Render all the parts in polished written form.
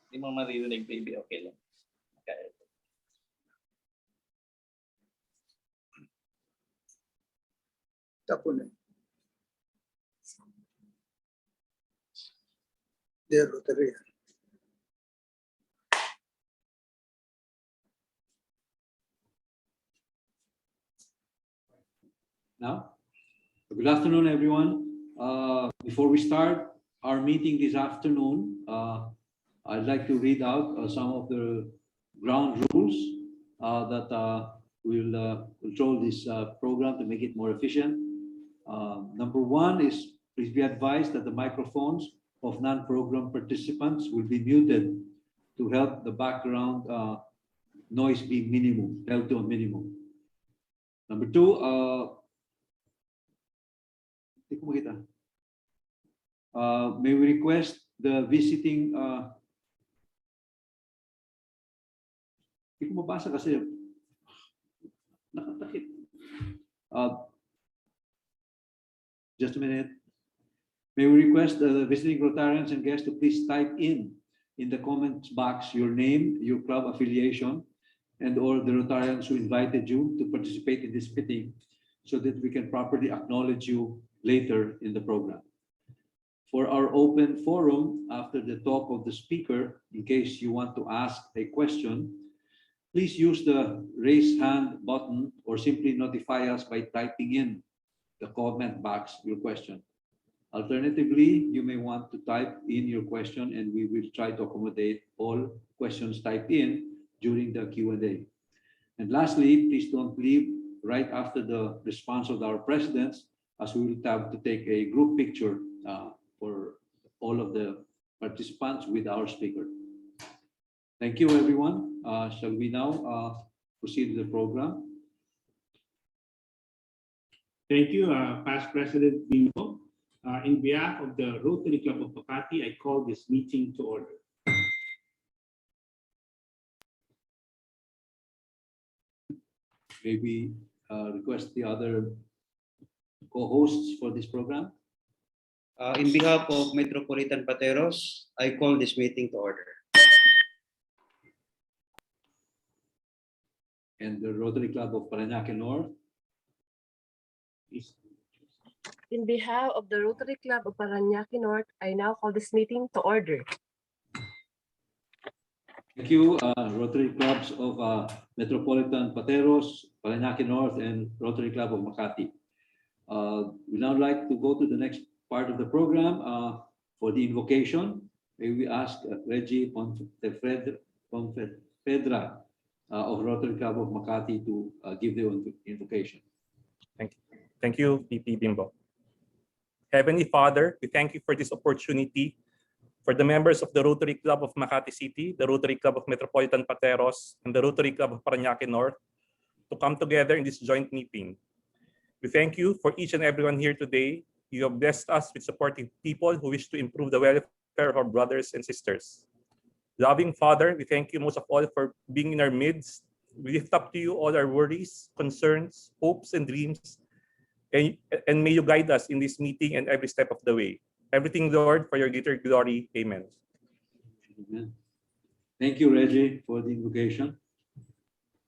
Hindi mo maririnig, baby. Okay lang. Okay. Tapos na. Dear Rotary. Now, good afternoon, everyone. Before we start our meeting this afternoon, I'd like to read out some of the ground rules that will control this program to make it more efficient. Number one is, please be advised that the microphones of non-program participants will be muted to help the background noise be held to a minimum. Number two, may we request the visiting hindi ko mabasa kasi nakatakip. Just a minute. May we request the visiting Rotarians and guests to please type in the comments box your name, your club affiliation, and or the Rotarians who invited you to participate in this meeting so that we can properly acknowledge you later in the program. For our open forum, after the talk of the speaker, in case you want to ask a question, please use the raise hand button or simply notify us by typing in the comment box your question. Alternatively, you may want to type in your question and we will try to accommodate all questions typed in during the Q&A. And lastly, please don't leave right after the response of our presidents, as we will have to take a group picture for all of the participants with our speaker. Thank you, everyone. Shall we now proceed with the program? Thank you, Past President Bimbo. In behalf of the Rotary Club of Makati, I call this meeting to order. Maybe request the other co-hosts for this program. In behalf of Metropolitan Pateros, I call this meeting to order. And the Rotary Club of Paranaque North. In behalf of the Rotary Club of Paranaque North, I now call this meeting to order. Thank you, Rotary Clubs of Metropolitan, Pateros, Paranaque North, and Rotary Club of Makati. We now like to go to the next part of the program for the invocation. May we ask Reggie Ponfedra of Rotary Club of Makati to give the invocation. Thank you, VP Bimbo. Heavenly Father, we thank you for this opportunity for the members of the Rotary Club of Makati City, the Rotary Club of Metropolitan Pateros, and the Rotary Club of Paranaque North to come together in this joint meeting. We thank you for each and everyone here today. You have blessed us with supportive people who wish to improve the welfare of our brothers and sisters. Loving Father, we thank you most of all for being in our midst. We lift up to you all our worries, concerns, hopes, and dreams. And may you guide us in this meeting and every step of the way. Everything, Lord, for your greater glory. Amen. Amen. Thank you, Reggie, for the invocation.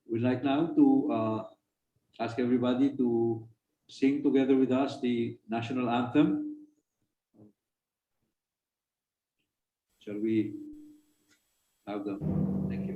We'd like now to ask everybody to sing together with us the national anthem. Shall we have them? Thank you.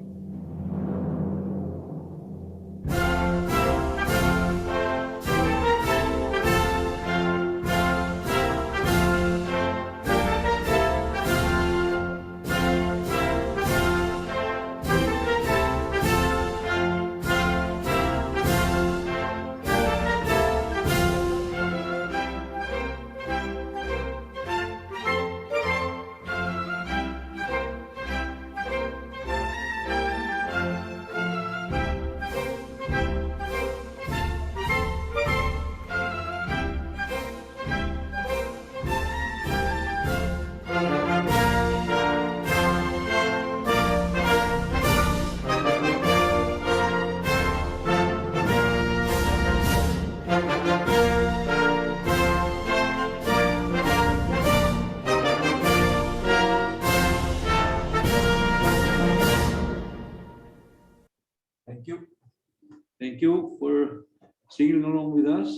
Thank you for singing along with us.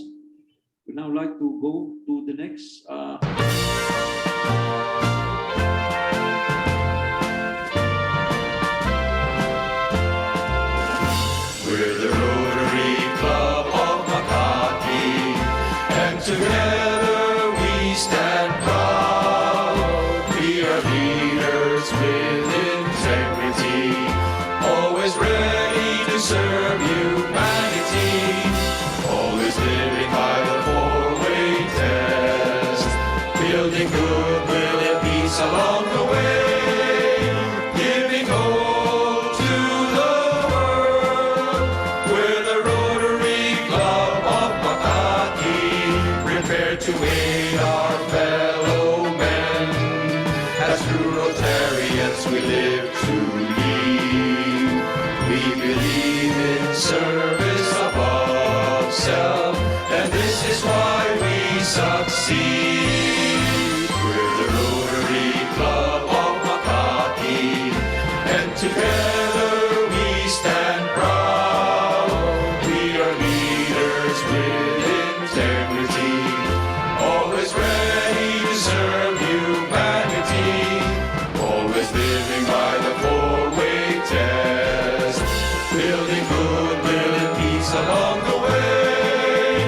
We'd now like to go to the next. We're the Rotary Club of Makati, and together we stand proud. We are leaders with integrity, always ready to serve humanity, always living by the four-way test, building goodwill and peace along the way. To aid our fellow men, as true Rotarians we live to lead. We believe in service above self, and this is why we succeed. We're the Rotary Club of Makati, and together we stand proud. We are leaders with integrity, always ready to serve humanity, always living by the four-way test, building goodwill and peace along the way,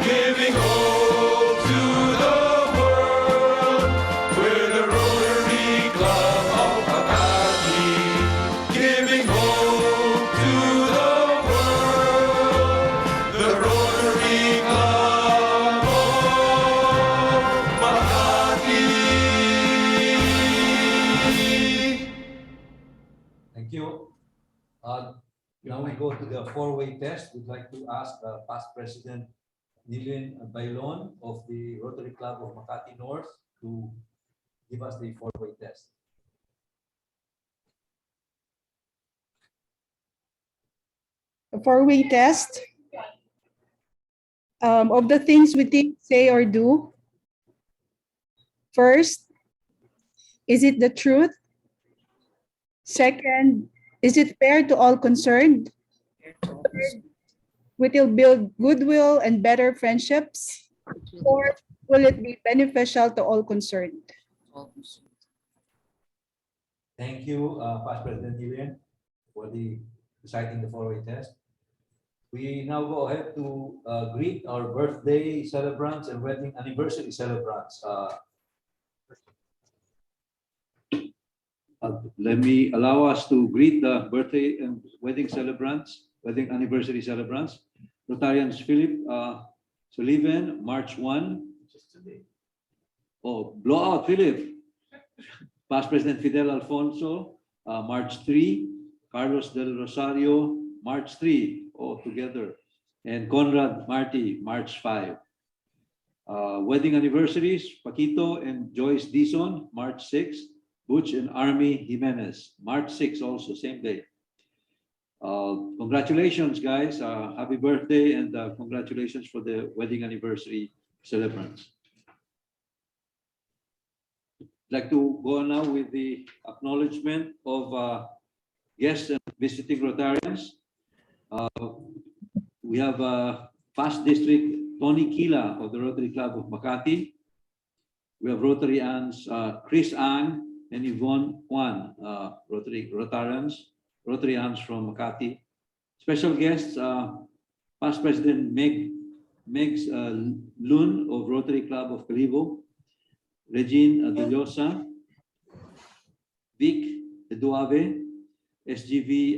giving hope to the world. We're the Rotary Club of Makati, giving hope to the world. The Rotary Club of Makati. Thank you. Now we go to the four-way test. We'd like to ask past President Nilin Bailon of the Rotary Club of Makati North to give us the four-way test. A four-way test of the things we think, say, or do. First, is it the truth? Second, is it fair to all concerned? Third, will it build goodwill and better friendships? Fourth, will it be beneficial to all concerned? Thank you, past President Nilin, for reciting the four-way test. We now go ahead to greet our birthday celebrants and wedding anniversary celebrants. Allow us to greet the birthday and wedding celebrants, wedding anniversary celebrants. Rotarians Philip Sullivan, March 1. Oh, blowout Philip. Past President Fidel Alfonso, March 3. Carlos del Rosario, March 3, all together. And Conrad Marty, March 5. Wedding anniversaries, Paquito and Joyce Dison, March 6. Butch and Army Jimenez, March 6 also, same day. Congratulations, guys. Happy birthday and congratulations for the wedding anniversary celebrants. I'd like to go now with the acknowledgement of guests and visiting Rotarians. We have past district Tony Kila of the Rotary Club of Makati. We have Rotarians Chris Ang and Yvonne Juan, Rotarians from Makati. Special guests, past President Megs Lun of Rotary Club of Calibo, Regine Deliosa, Vic Eduave, SGV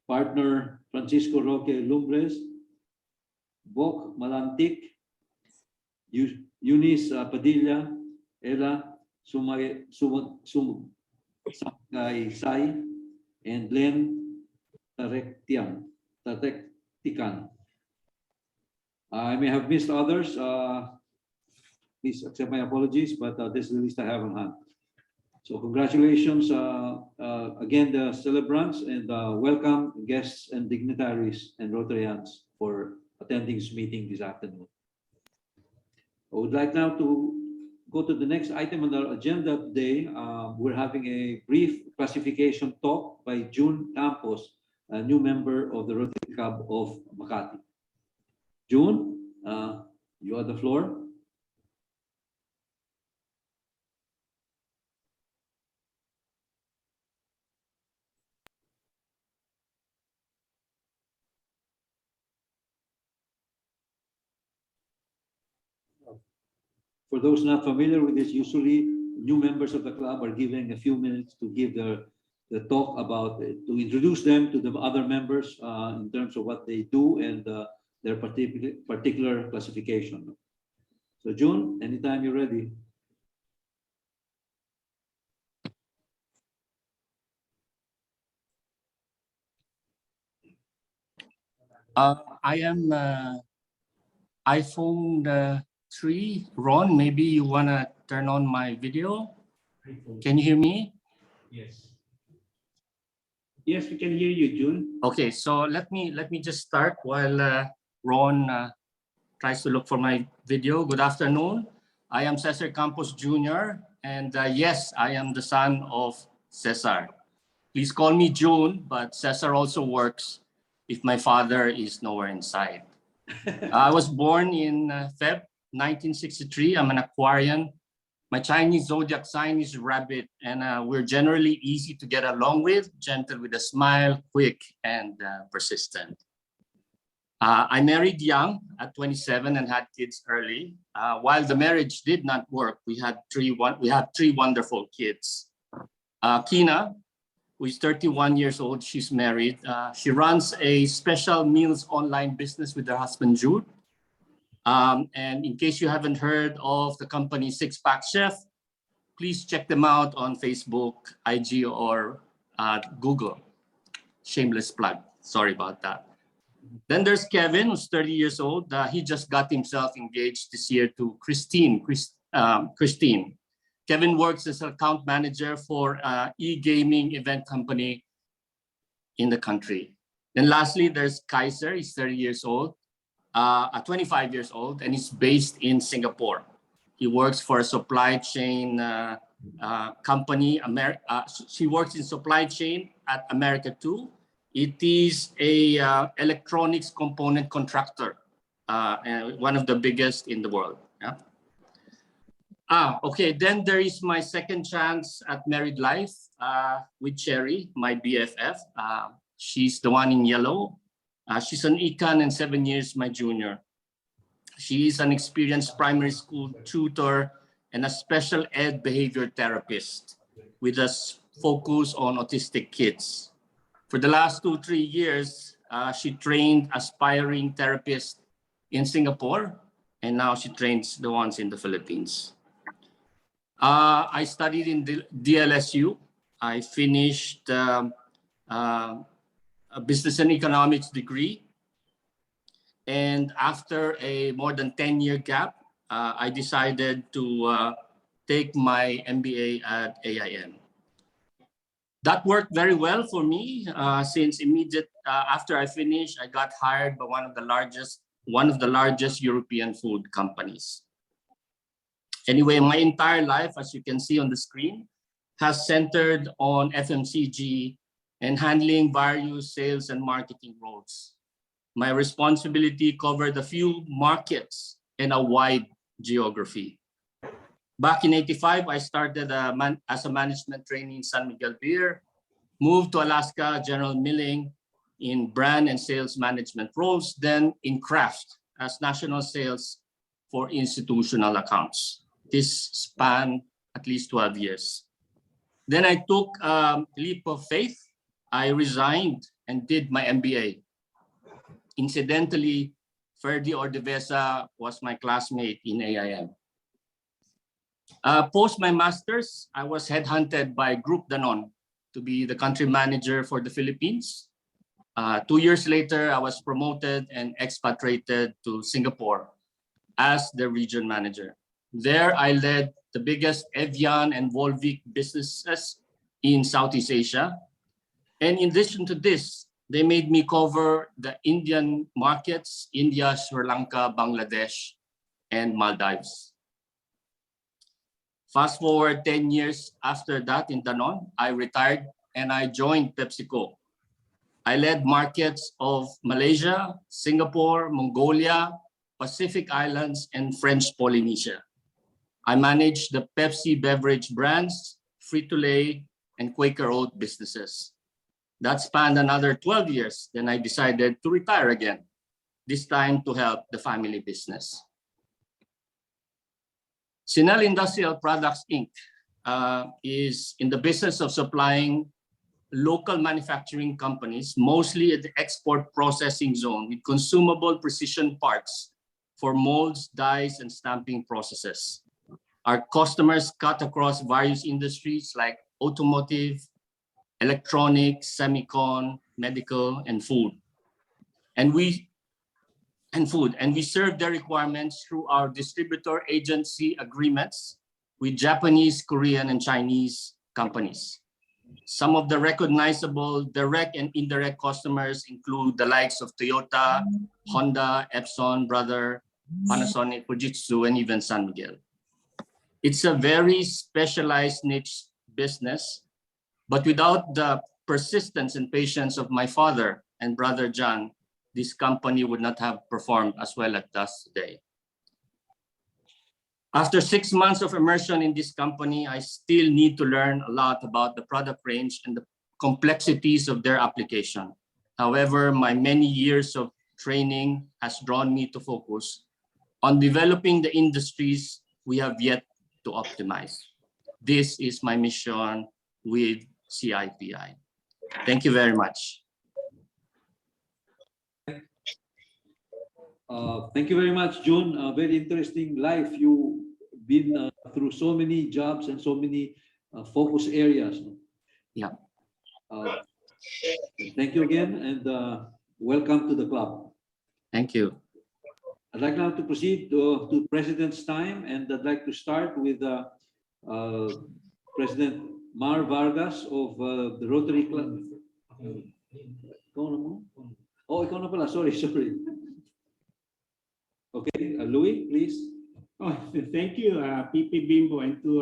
partner Francisco Roque Lumbres, Bok Malantik, Eunice Padilla, Ella Sumay Sai, and Glenn Tarektikan. I may have missed others. Please accept my apologies, but this is the list I have on hand. So congratulations again, the celebrants, and welcome guests and dignitaries and Rotarians for attending this meeting this afternoon. I would like now to go to the next item on our agenda today. We're having a brief classification talk by June Campos a new member of the Rotary Club of Makati. June, you have the floor. For those not familiar with this, usually new members of the club are given a few minutes to give the talk about, to introduce them to the other members in terms of what they do and their particular classification. So June, anytime you're ready. I am iPhone 3. Ron, maybe you want to turn on my video. Can you hear me? Yes. Yes, we can hear you, June. Okay, so let me just start while Ron tries to look for my video. Good afternoon. I am Cesar Campos Jr. And yes, I am the son of Cesar. Please call me June, but Cesar also works if my father is nowhere in sight. I was born in Feb 1963. I'm an Aquarian. My Chinese zodiac sign is rabbit, and we're generally easy to get along with, gentle with a smile, quick, and persistent. I married young at 27 and had kids early. While the marriage did not work, we had three wonderful kids. Kina, who is 31 years old, she's married. She runs a special meals online business with her husband, Jude. And in case you haven't heard of the company Six Pack Chef, please check them out on Facebook, IG, or Google. Shameless plug. Sorry about that. Then there's Kevin, who's 30 years old. He just got himself engaged this year to Christine. Kevin works as an account manager for e-gaming event company in the country. Then lastly, there's Kaiser. He's 30 years old, 25 years old, and he's based in Singapore. He works for a supply chain company. She works in supply chain at America 2. It is a electronics component contractor, and one of the biggest in the world. Yeah. Okay, then there is my second chance at married life with Cherry, my BFF. She's the one in yellow. She's an econ and 7 years my junior. She is an experienced primary school tutor and a special ed behavior therapist with a focus on autistic kids. For the last 2-3 years, she trained aspiring therapists in Singapore, and now she trains the ones in the Philippines. I studied in DLSU. I finished a business and economics degree. And after a more than 10-year gap, I decided to take my MBA at AIM. That worked very well for me since after I finished, I got hired by one of the largest European food companies. Anyway, my entire life, as you can see on the screen, has centered on FMCG and handling various sales and marketing roles. My responsibility covered a few markets and a wide geography. Back in '85, I started as a management trainee in San Miguel Beer, moved to Alaska General Milling in brand and sales management roles, then in Kraft as national sales for institutional accounts. This span at least 12 years. Then I took a leap of faith. I resigned and did my MBA. Incidentally, Ferdi Ordevesa was my classmate in AIM. Post my master's, I was headhunted by Group Danone to be the country manager for the Philippines. 2 years later, I was promoted and expatriated to Singapore as the region manager. There, I led the biggest Evian and Volvic businesses in Southeast Asia. And in addition to this, they made me cover the Indian markets, India, Sri Lanka, Bangladesh, and Maldives. Fast forward 10 years after that in Danone, I retired and I joined PepsiCo. I led markets of Malaysia, Singapore, Mongolia, Pacific Islands, and French Polynesia. I managed the Pepsi beverage brands, Frito-Lay, and Quaker Oat businesses. That spanned another 12 years. Then I decided to retire again, this time to help the family business. Sinel Industrial Products, Inc. Is in the business of supplying local manufacturing companies, mostly at the export processing zone, with consumable precision parts for molds, dies, and stamping processes. Our customers cut across various industries like automotive, electronics, semicon, medical, and food. And we serve their requirements through our distributor agency agreements with Japanese, Korean, and Chinese companies. Some of the recognizable direct and indirect customers include the likes of Toyota, Honda, Epson, Brother, Panasonic, Fujitsu, and even San Miguel. It's a very specialized niche business, but without the persistence and patience of my father and brother John, this company would not have performed as well as it does today. After 6 months of immersion in this company, I still need to learn a lot about the product range and the complexities of their application. However, my many years of training has drawn me to focus on developing the industries we have yet to optimize. This is my mission with CIPI. Thank you very much. Thank you very much, June. Very interesting life. You've been through so many jobs and so many focus areas. Yeah. Thank you again, and welcome to the club. Thank you. I'd like now to proceed to President's time, and I'd like to start with President Mar Vargas of the Rotary Club. Oh, ikaw na pala. Sorry. Okay, Louis, please. Oh, thank you, PP Bimbo, and to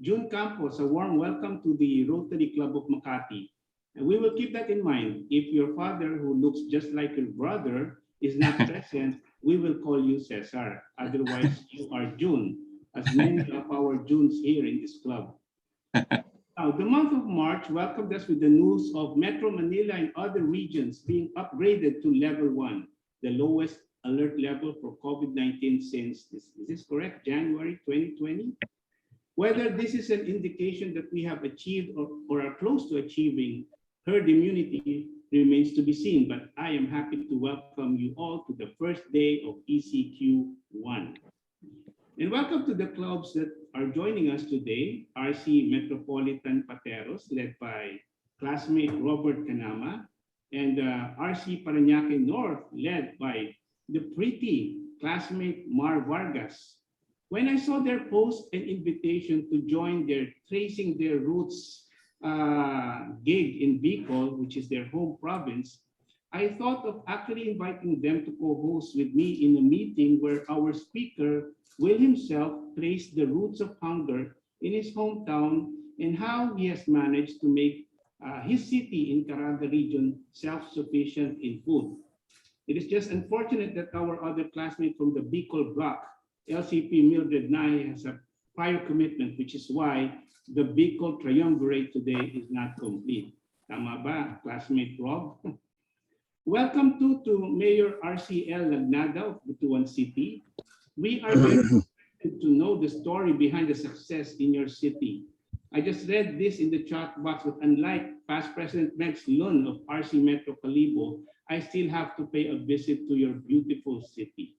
June Campos, a warm welcome to the Rotary Club of Makati. And we will keep that in mind. If your father, who looks just like your brother, is not present, we will call you Cesar. Otherwise, you are June, as many of our Junes here in this club. Now, the month of March welcomed us with the news of Metro Manila and other regions being upgraded to level 1, the lowest alert level for COVID-19 since, is this correct, January 2020? Whether this is an indication that we have achieved or are close to achieving herd immunity remains to be seen, but I am happy to welcome you all to the first day of ECQ1. And welcome to the clubs that are joining us today: RC Metropolitan Pateros, led by classmate Robert Canama, and RC Paranaque North, led by the pretty classmate Mar Vargas. When I saw their post and invitation to join their Tracing Their Roots gig in Bicol, which is their home province, I thought of actually inviting them to co-host with me in a meeting where our speaker will himself trace the roots of hunger in his hometown and how he has managed to make his city in Caraga region self-sufficient in food. It is just unfortunate that our other classmate from the Bicol block, LCP Mildred Nye, has a prior commitment, which is why the Bicol triumvirate today is not complete. Tama ba, classmate Rob? Welcome to Mayor RCL Lagnadan of Butuan City. We are very excited to know the story behind the success in your city. I just read this in the chat box, but unlike past President Megs Lun of RC Metro Calibo, I still have to pay a visit to your beautiful city.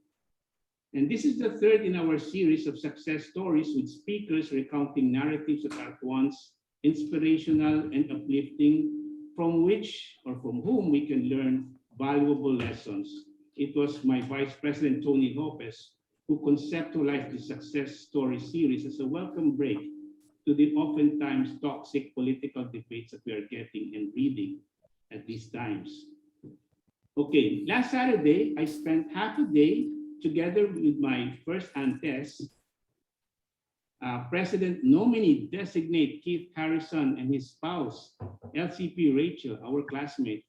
And this is the third in our series of success stories with speakers recounting narratives that are at once inspirational and uplifting, from which or from whom we can learn valuable lessons. It was my Vice President Tony Lopez who conceptualized the success story series as a welcome break to the oftentimes toxic political debates that we are getting and reading at these times. Okay, last Saturday, I spent half a day together with my first antes, President nominee designate Keith Harrison and his spouse, LCP Rachel, our classmate,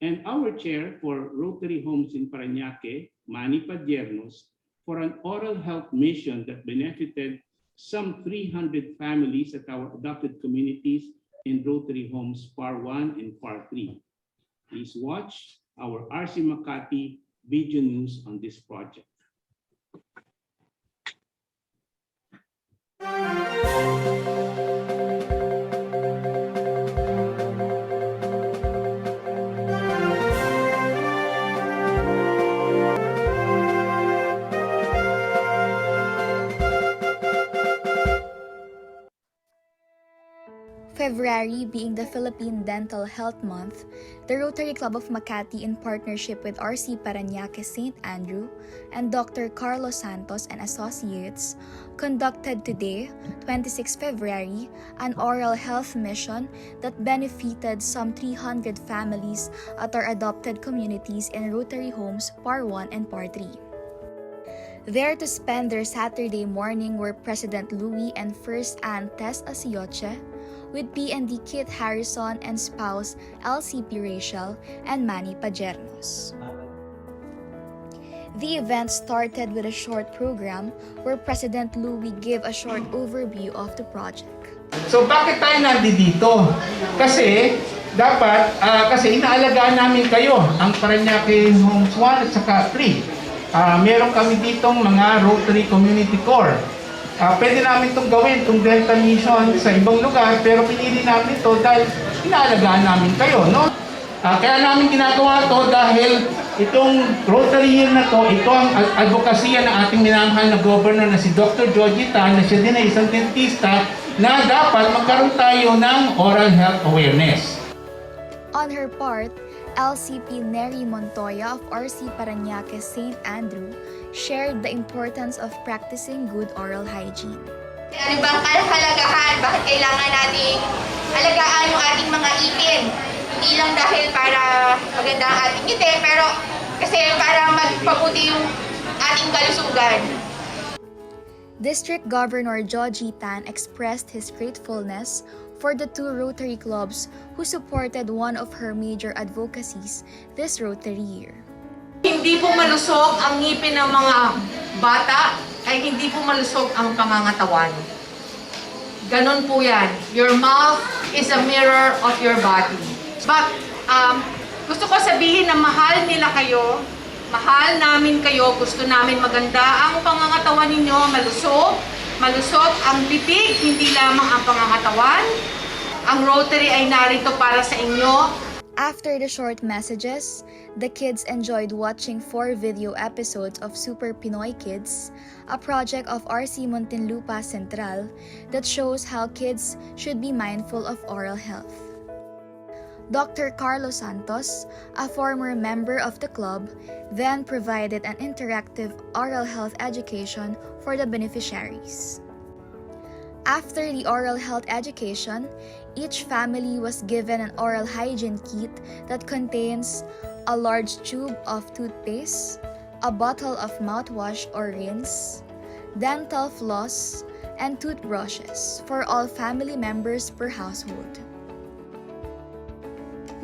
and our chair for Rotary Homes in Paranaque, Manny Pateros, for an oral health mission that benefited some 300 families at our adopted communities in Rotary Homes Par 1 and Par 3. Please watch our RC Makati video news on this project. February being the Philippine Dental Health Month, the Rotary Club of Makati, in partnership with RC Paranaque St. Andrew and Dr. Carlos Santos and Associates, conducted today, 26 February, an oral health mission that benefited some 300 families at our adopted communities in Rotary Homes Par 1 and Par 3. There to spend their Saturday morning were President Louis and First Aunt Tess Asioche, with P&D Kit Harrison and spouse LCP Rachel and Manny Pateros. The event started with a short program where President Louis gave a short overview of the project. So bakit tayo nandito? Kasi dapat, kasi inaalagaan namin kayo, ang Paranaque Homes 1 at saka 3. Meron kami ditong mga Rotary Community Core. Pwede namin itong gawin, itong dental mission sa ibang lugar, pero pinili namin ito dahil inaalagaan namin kayo, no? Kaya namin ginagawa ito dahil itong Rotary year na ito ang advokasya ng ating minamahal na governor na si Dr. Georgie Tan, na siya din ay isang dentista, na dapat magkaroon tayo ng oral health awareness. On her part, LCP Neri Montoya of RC Paranaque St. Andrew shared the importance of practicing good oral hygiene. Ano bang kahalagahan? Bakit kailangan nating alagaan yung ating mga ipin? Hindi lang dahil para maganda ang ating ngiti, pero kasi para magpabuti yung ating kalusugan. District Governor Georgie Tan expressed his gratefulness for the two Rotary clubs who supported one of her major advocacies this Rotary year. Hindi po malusog ang ngipin ng mga bata, ay hindi po malusog ang pangangatawan. Ganon po yan. Your mouth is a mirror of your body. But gusto ko sabihin na mahal nila kayo, mahal namin kayo, gusto namin maganda ang pangangatawan ninyo, malusog ang bibig, hindi lamang ang pangangatawan. Ang Rotary ay narito para sa inyo. After the short messages, the kids enjoyed watching 4 video episodes of Super Pinoy Kids, a project of RC Muntinlupa Central that shows how kids should be mindful of oral health. Dr. Carlos Santos, a former member of the club, then provided an interactive oral health education for the beneficiaries. After the oral health education, each family was given an oral hygiene kit that contains a large tube of toothpaste, a bottle of mouthwash or rinse, dental floss, and toothbrushes for all family members per household.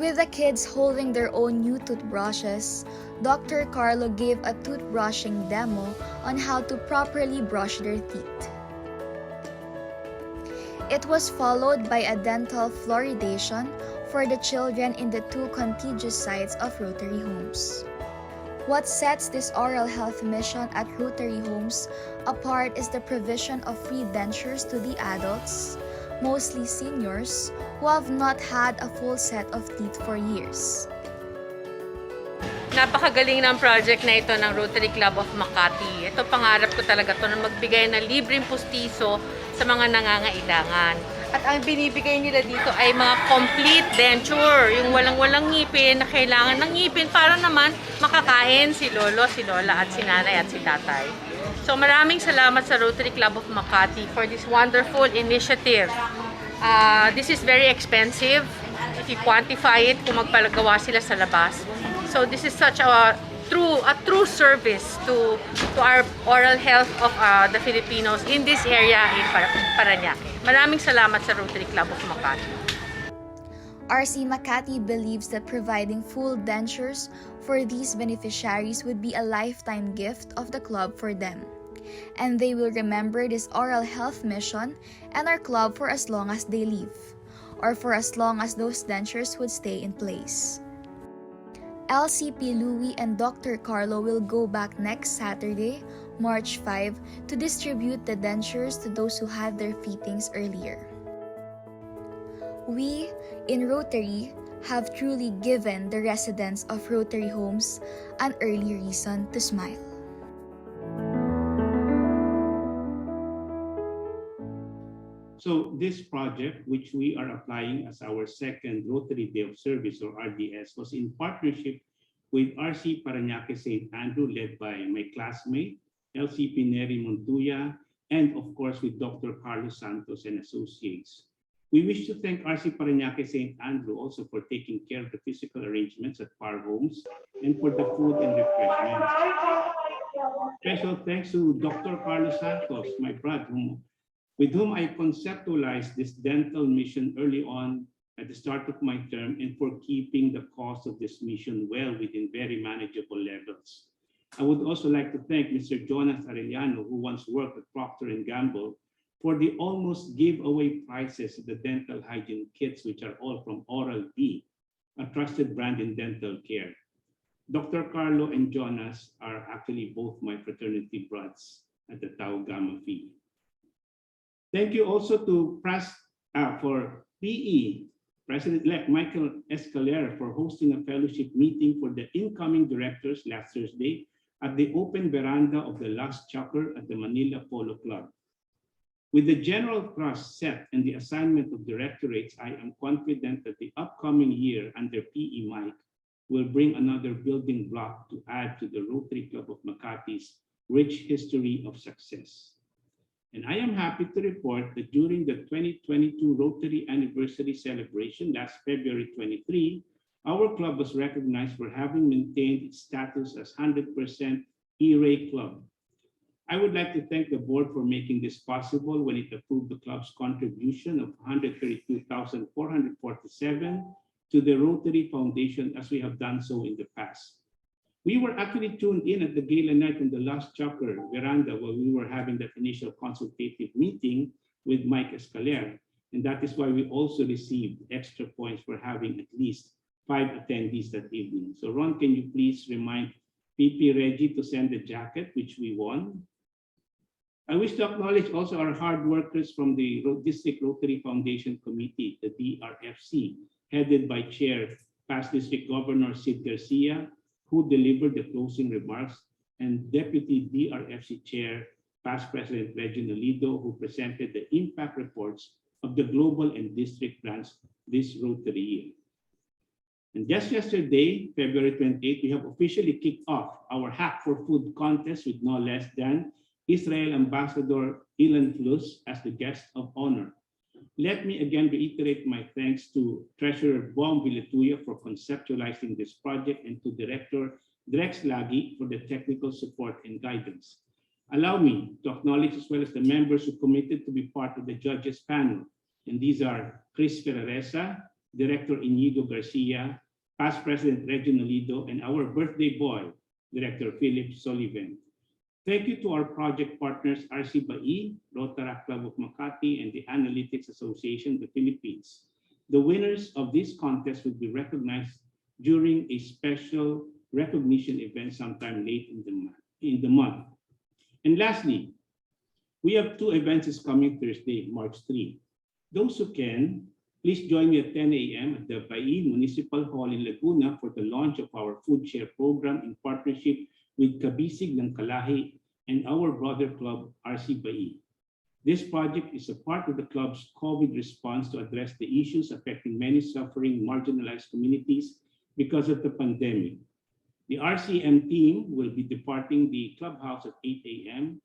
With the kids holding their own new toothbrushes, Dr. Carlo gave a toothbrushing demo on how to properly brush their teeth. It was followed by a dental fluoridation for the children in the 2 contiguous sites of Rotary Homes. What sets this oral health mission at Rotary Homes apart is the provision of free dentures to the adults, mostly seniors, who have not had a full set of teeth for years. Napakagaling ng project na ito ng Rotary Club of Makati. Ito pangarap ko talaga ito na magbigay ng libreng pustiso sa mga nangangailangan. At ang binibigay nila dito ay mga complete denture, yung walang-walang ngipin na kailangan ng ngipin para naman makakain si lolo, si lola, at si nanay at si tatay. So maraming salamat sa Rotary Club of Makati for this wonderful initiative. This is very expensive if you quantify it kung magpalagawa sila sa labas. So this is such a true service to our oral health of the Filipinos in this area in Paranaque. Maraming salamat sa Rotary Club of Makati. RC Makati believes that providing full dentures for these beneficiaries would be a lifetime gift of the club for them, and they will remember this oral health mission and our club for as long as they live, or for as long as those dentures would stay in place. LCP Louie and Dr. Carlo will go back next Saturday, March 5, to distribute the dentures to those who had their fittings earlier. We, in Rotary, have truly given the residents of Rotary homes an early reason to smile. So this project, which we are applying as our second Rotary Day of Service, or RDS, was in partnership with RC Paranaque St. Andrew, led by my classmate, LCP Neri Montuya, and of course with Dr. Carlos Santos and Associates. We wish to thank RC Paranaque St. Andrew also for taking care of the physical arrangements at our homes and for the food and refreshments. Special thanks to Dr. Carlos Santos, my brother, with whom I conceptualized this dental mission early on at the start of my term, and for keeping the cost of this mission well within very manageable levels. I would also like to thank Mr. Jonas Arellano, who once worked at Procter & Gamble, for the almost giveaway prices of the dental hygiene kits, which are all from Oral-B, a trusted brand in dental care. Dr. Carlo and Jonas are actually both my fraternity brothers at the Tau Gamma Phi. Thank you also to for PE, President-elect Michael Escalera, for hosting a fellowship meeting for the incoming directors last Thursday at the open veranda of the Last Chopper at the Manila Polo Club. With the general thrust set and the assignment of directorates, I am confident that the upcoming year under PE Mike will bring another building block to add to the Rotary Club of Makati's rich history of success. And I am happy to report that during the 2022 Rotary Anniversary Celebration last February 23, our club was recognized for having maintained its status as 100% E-Ray Club. I would like to thank the board for making this possible when it approved the club's contribution of $132,447 to the Rotary Foundation, as we have done so in the past. We were actually tuned in at the gala night on the Last Chopper veranda while we were having that initial consultative meeting with Mike Escalera, and that is why we also received extra points for having at least 5 attendees that evening. So Ron, can you please remind PP Reggie to send the jacket, which we won? I wish to acknowledge also our hard workers from the District Rotary Foundation Committee, the DRFC, headed by Chair, past District Governor Sid Garcia, who delivered the closing remarks, and Deputy DRFC Chair, past President Reginald Lido, who presented the impact reports of the global and district grants this Rotary year. And just yesterday, February 28th, we have officially kicked off our Hack for Food contest with no less than Israel Ambassador Ilan Flus as the guest of honor. Let me again reiterate my thanks to Treasurer Bom Villatuya for conceptualizing this project, and to Director Drex Lagi for the technical support and guidance. Allow me to acknowledge as well as the members who committed to be part of the judges panel. And these are Chris Ferraresa, Director Inigo Garcia, past President Reginald Lido, and our birthday boy, Director Philip Sullivan. Thank you to our project partners, RCBAI, Rotary Club of Makati, and the Analytics Association of the Philippines. The winners of this contest will be recognized during a special recognition event sometime late in the month. And lastly, we have 2 events coming Thursday, March 3. Those who can, please join me at 10 a.m. at the Bai Municipal Hall in Laguna for the launch of our Food Share program in partnership with Kabisig ng Kalahi and our brother club, RCBAI. This project is a part of the club's COVID response to address the issues affecting many suffering marginalized communities because of the pandemic. The RCM team will be departing the clubhouse at 8 a.m.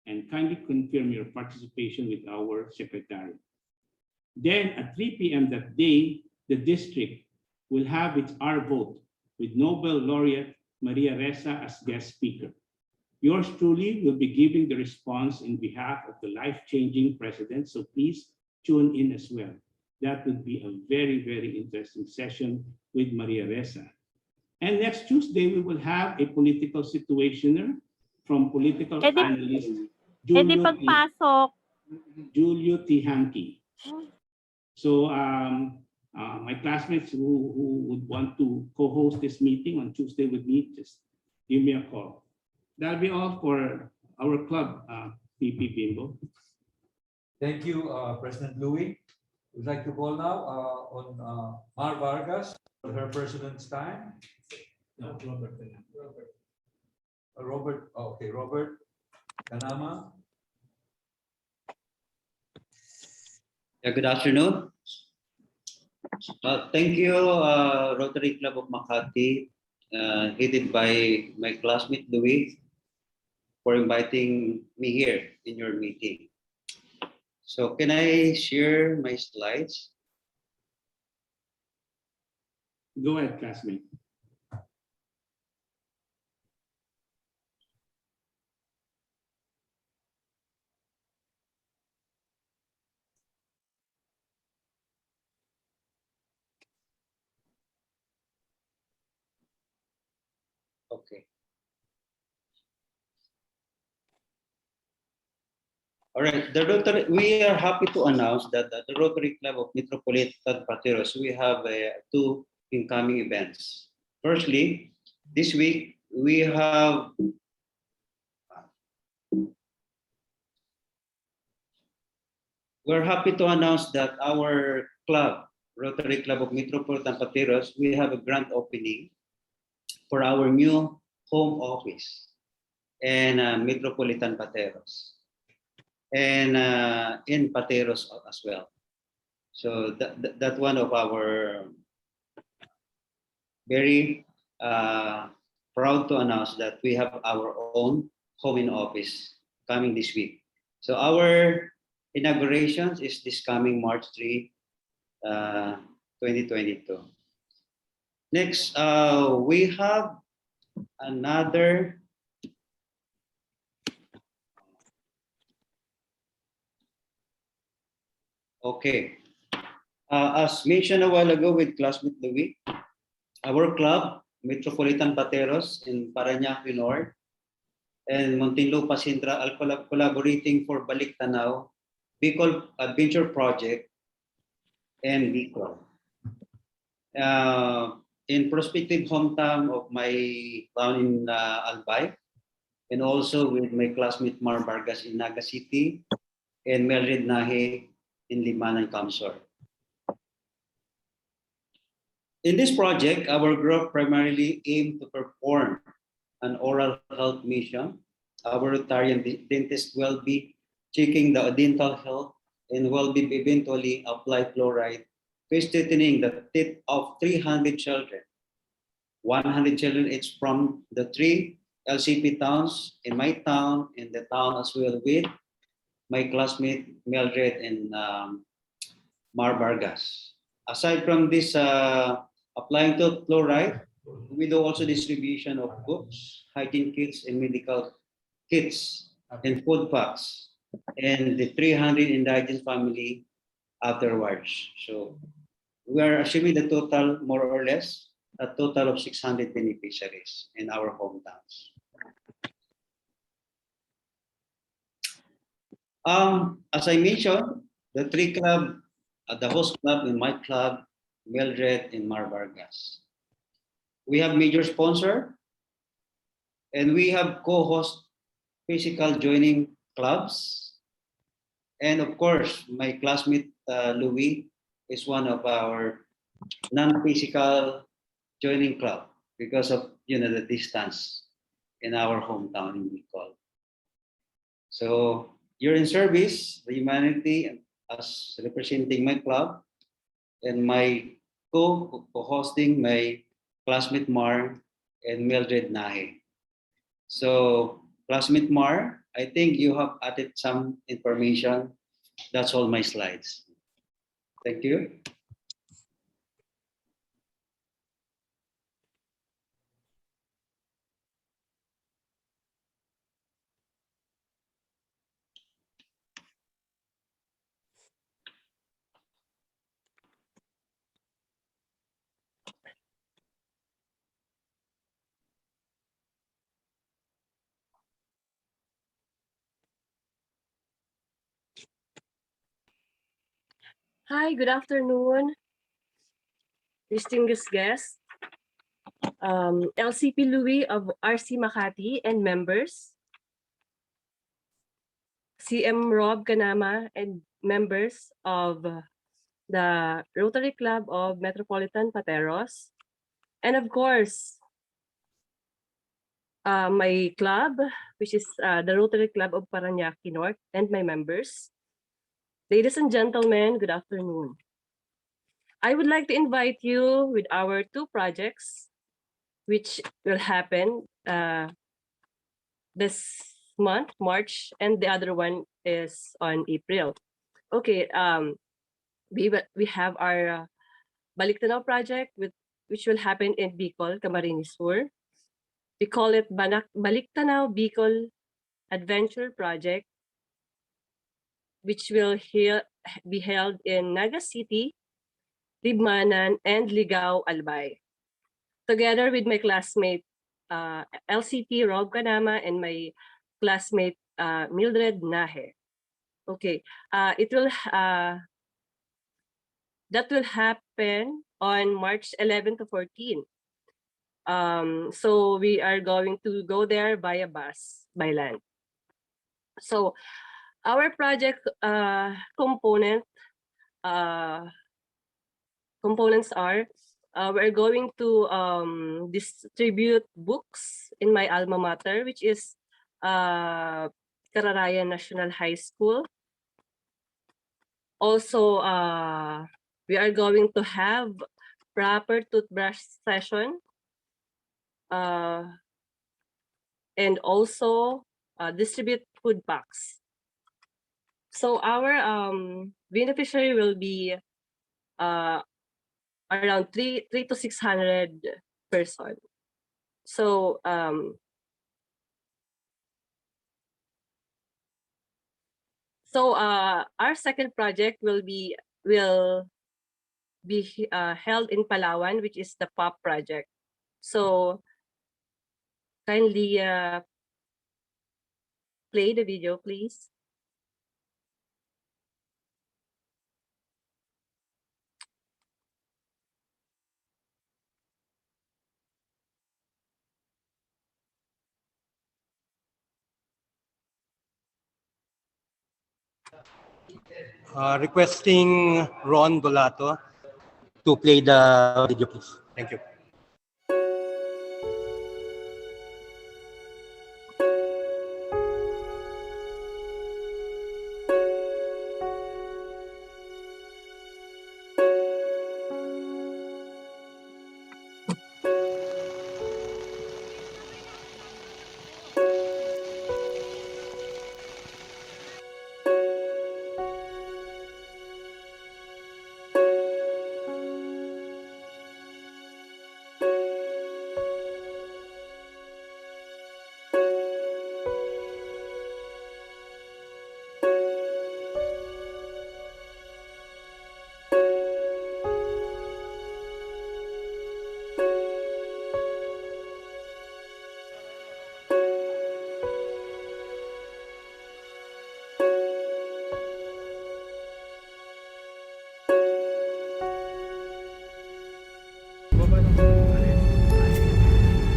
and kindly confirm your participation with our secretary. Then at 3 p.m. that day, the district will have its R vote with Nobel laureate Maria Ressa as guest speaker. Yours truly will be giving the response in behalf of the life-changing president, so please tune in as well. that would be a very, very interesting session with Maria Ressa. And next Tuesday, we will have a political situationer from political analyst Julio Tihanki. So my classmates who would want to co-host this meeting on Tuesday with me, just give me a call. That'll be all for our club, PP Bimbo. Thank you, President Louis. We'd like to call now on Mar Vargas for her president's time. No, Robert. Robert, okay, Robert Kanama. Yeah, good afternoon. Thank you, Rotary Club of Makati, headed by my classmate Louis, for inviting me here in your meeting. So can I share my slides? Go ahead, classmate. Okay. All right, we are happy to announce that the Rotary Club of Metropolitan Pateros, we have two incoming events. Firstly, this week we're happy to announce that our club, Rotary Club of Metropolitan Pateros, we have a grand opening for our new home office in Metropolitan Pateros and in Pateros as well. So that one of our very proud to announce that we have our own home in office coming this week. So our inauguration is this coming March 3, 2022. Next, we have another okay. As mentioned a while ago with classmate Louis, our club, Metropolitan Pateros in Paranaque North and Muntinlupa Central are collaborating for Balik Tanaw, Bicol Adventure Project, and Bicol. In prospective hometown of my town in Albay, and also with my classmate Mar Vargas in Naga City, and Mildred Nahe in Limanan, Kamsor. In this project, our group primarily aimed to perform an oral health mission. Our Rotarian dentist will be checking the dental health and will be eventually apply fluoride to strengthening the teeth of 300 children. 100 children each from the 3 LCP towns in my town, in the town as well with my classmate Mildred and Mar Vargas. Aside from this applying to fluoride, we do also distribution of books, hygiene kits, and medical kits, and food packs, and the 300 indigent family afterwards. So we are assuming the total, more or less, a total of 600 beneficiaries in our hometowns. As I mentioned, the 3 club, the host club and my club, Mildred and Mar Vargas. We have major sponsor, and we have co-host physical joining clubs. And of course, my classmate Louis is one of our non-physical joining club because of the distance in our hometown in Bicol. So you're in service, the humanity, as representing my club, and my co-hosting my classmate Mar and Mildred Nahe. So classmate Mar, I think you have added some information. That's all my slides. Thank you. Hi, good afternoon, distinguished guests, LCP Louis of RC Makati and members, CM Rob Ganama and members of the Rotary Club of Metropolitan Pateros, and of course, my club, which is the Rotary Club of Paranaque North, and my members. Ladies and gentlemen, good afternoon. I would like to invite you with our two projects, which will happen this month, March, and the other one is on April. Okay, we have our Baliktanaw project, which will happen in Bicol, Camarines Sur. We call it Baliktanaw Bicol Adventure Project, which will be held in Naga City, Libmanan, and Ligao, Albay. Together with my classmate, LCT Rob Kanama, and my classmate, Mildred Nahe. Okay, that will happen on March 11 to 14. So we are going to go there by bus, by land. So our project components are we're going to distribute books in my alma mater, which is Kararayan National High School. Also, we are going to have proper toothbrush session, and also distribute food packs. So our beneficiary will be around 300 to 600 person. So our second project will be held in Palawan, which is the POP project. So kindly play the video, please. Requesting Ron Dolato to play the video, please. Thank you.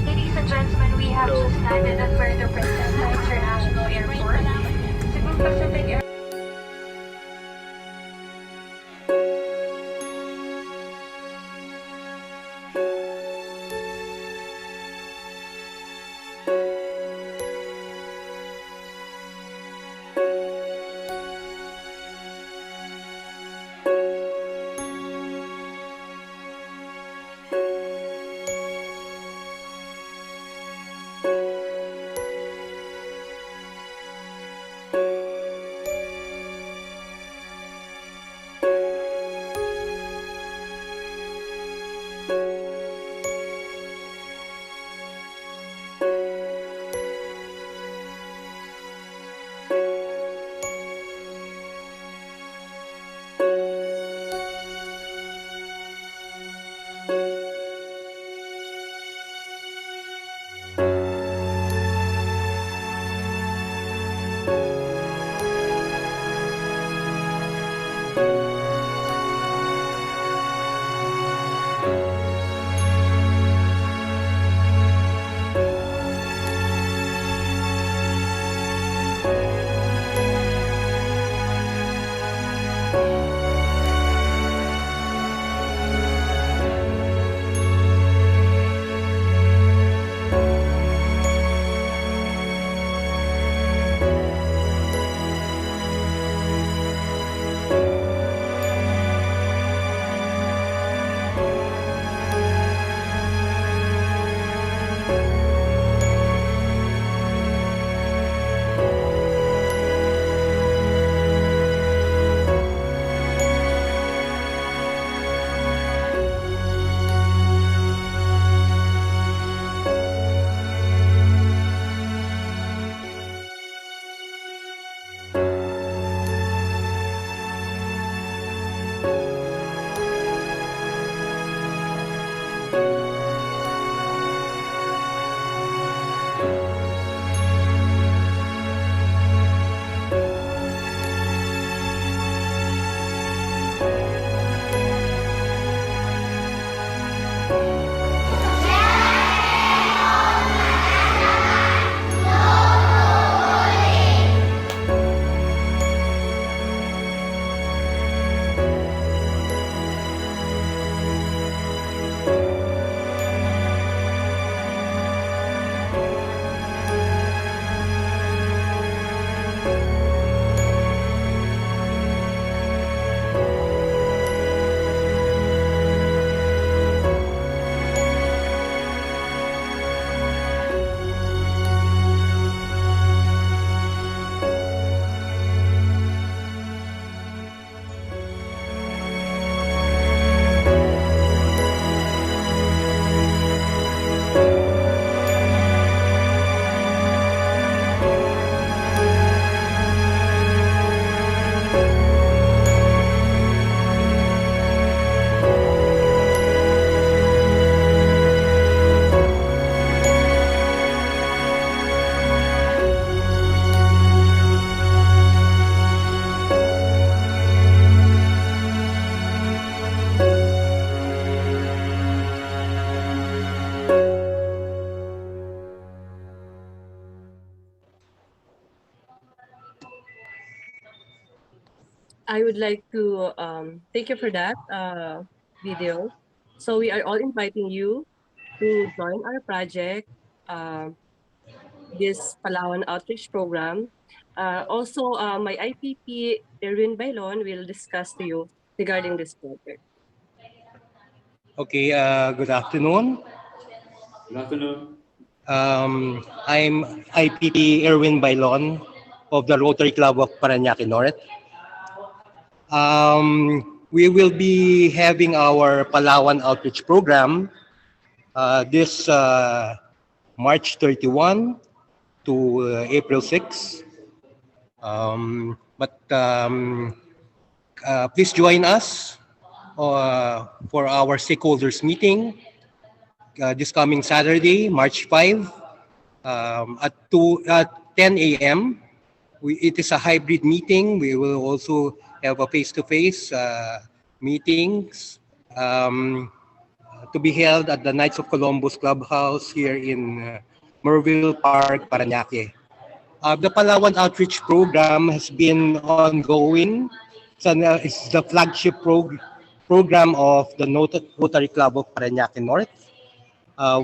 Ladies and gentlemen, we have just landed at Puerto Princesa International Airport, Cebu Pacific Airport. I would like to thank you for that video. So we are all inviting you to join our project, this Palawan Outreach Program. Also, my IPP, Erwin Bailon, will discuss to you regarding this project. Okay, good afternoon. Good afternoon. I'm IPP Erwin Bailon of the Rotary Club of Paranaque North. We will be having our Palawan Outreach Program this March 31 to April 6. Please join us for our stakeholders meeting this coming Saturday, March 5, at 10 a.m. It is a hybrid meeting. We will also have a face-to-face meetings to be held at the Knights of Columbus Clubhouse here in Merville Park, Paranaque. The Palawan Outreach Program has been ongoing. It's the flagship program of the Rotary Club of Paranaque North.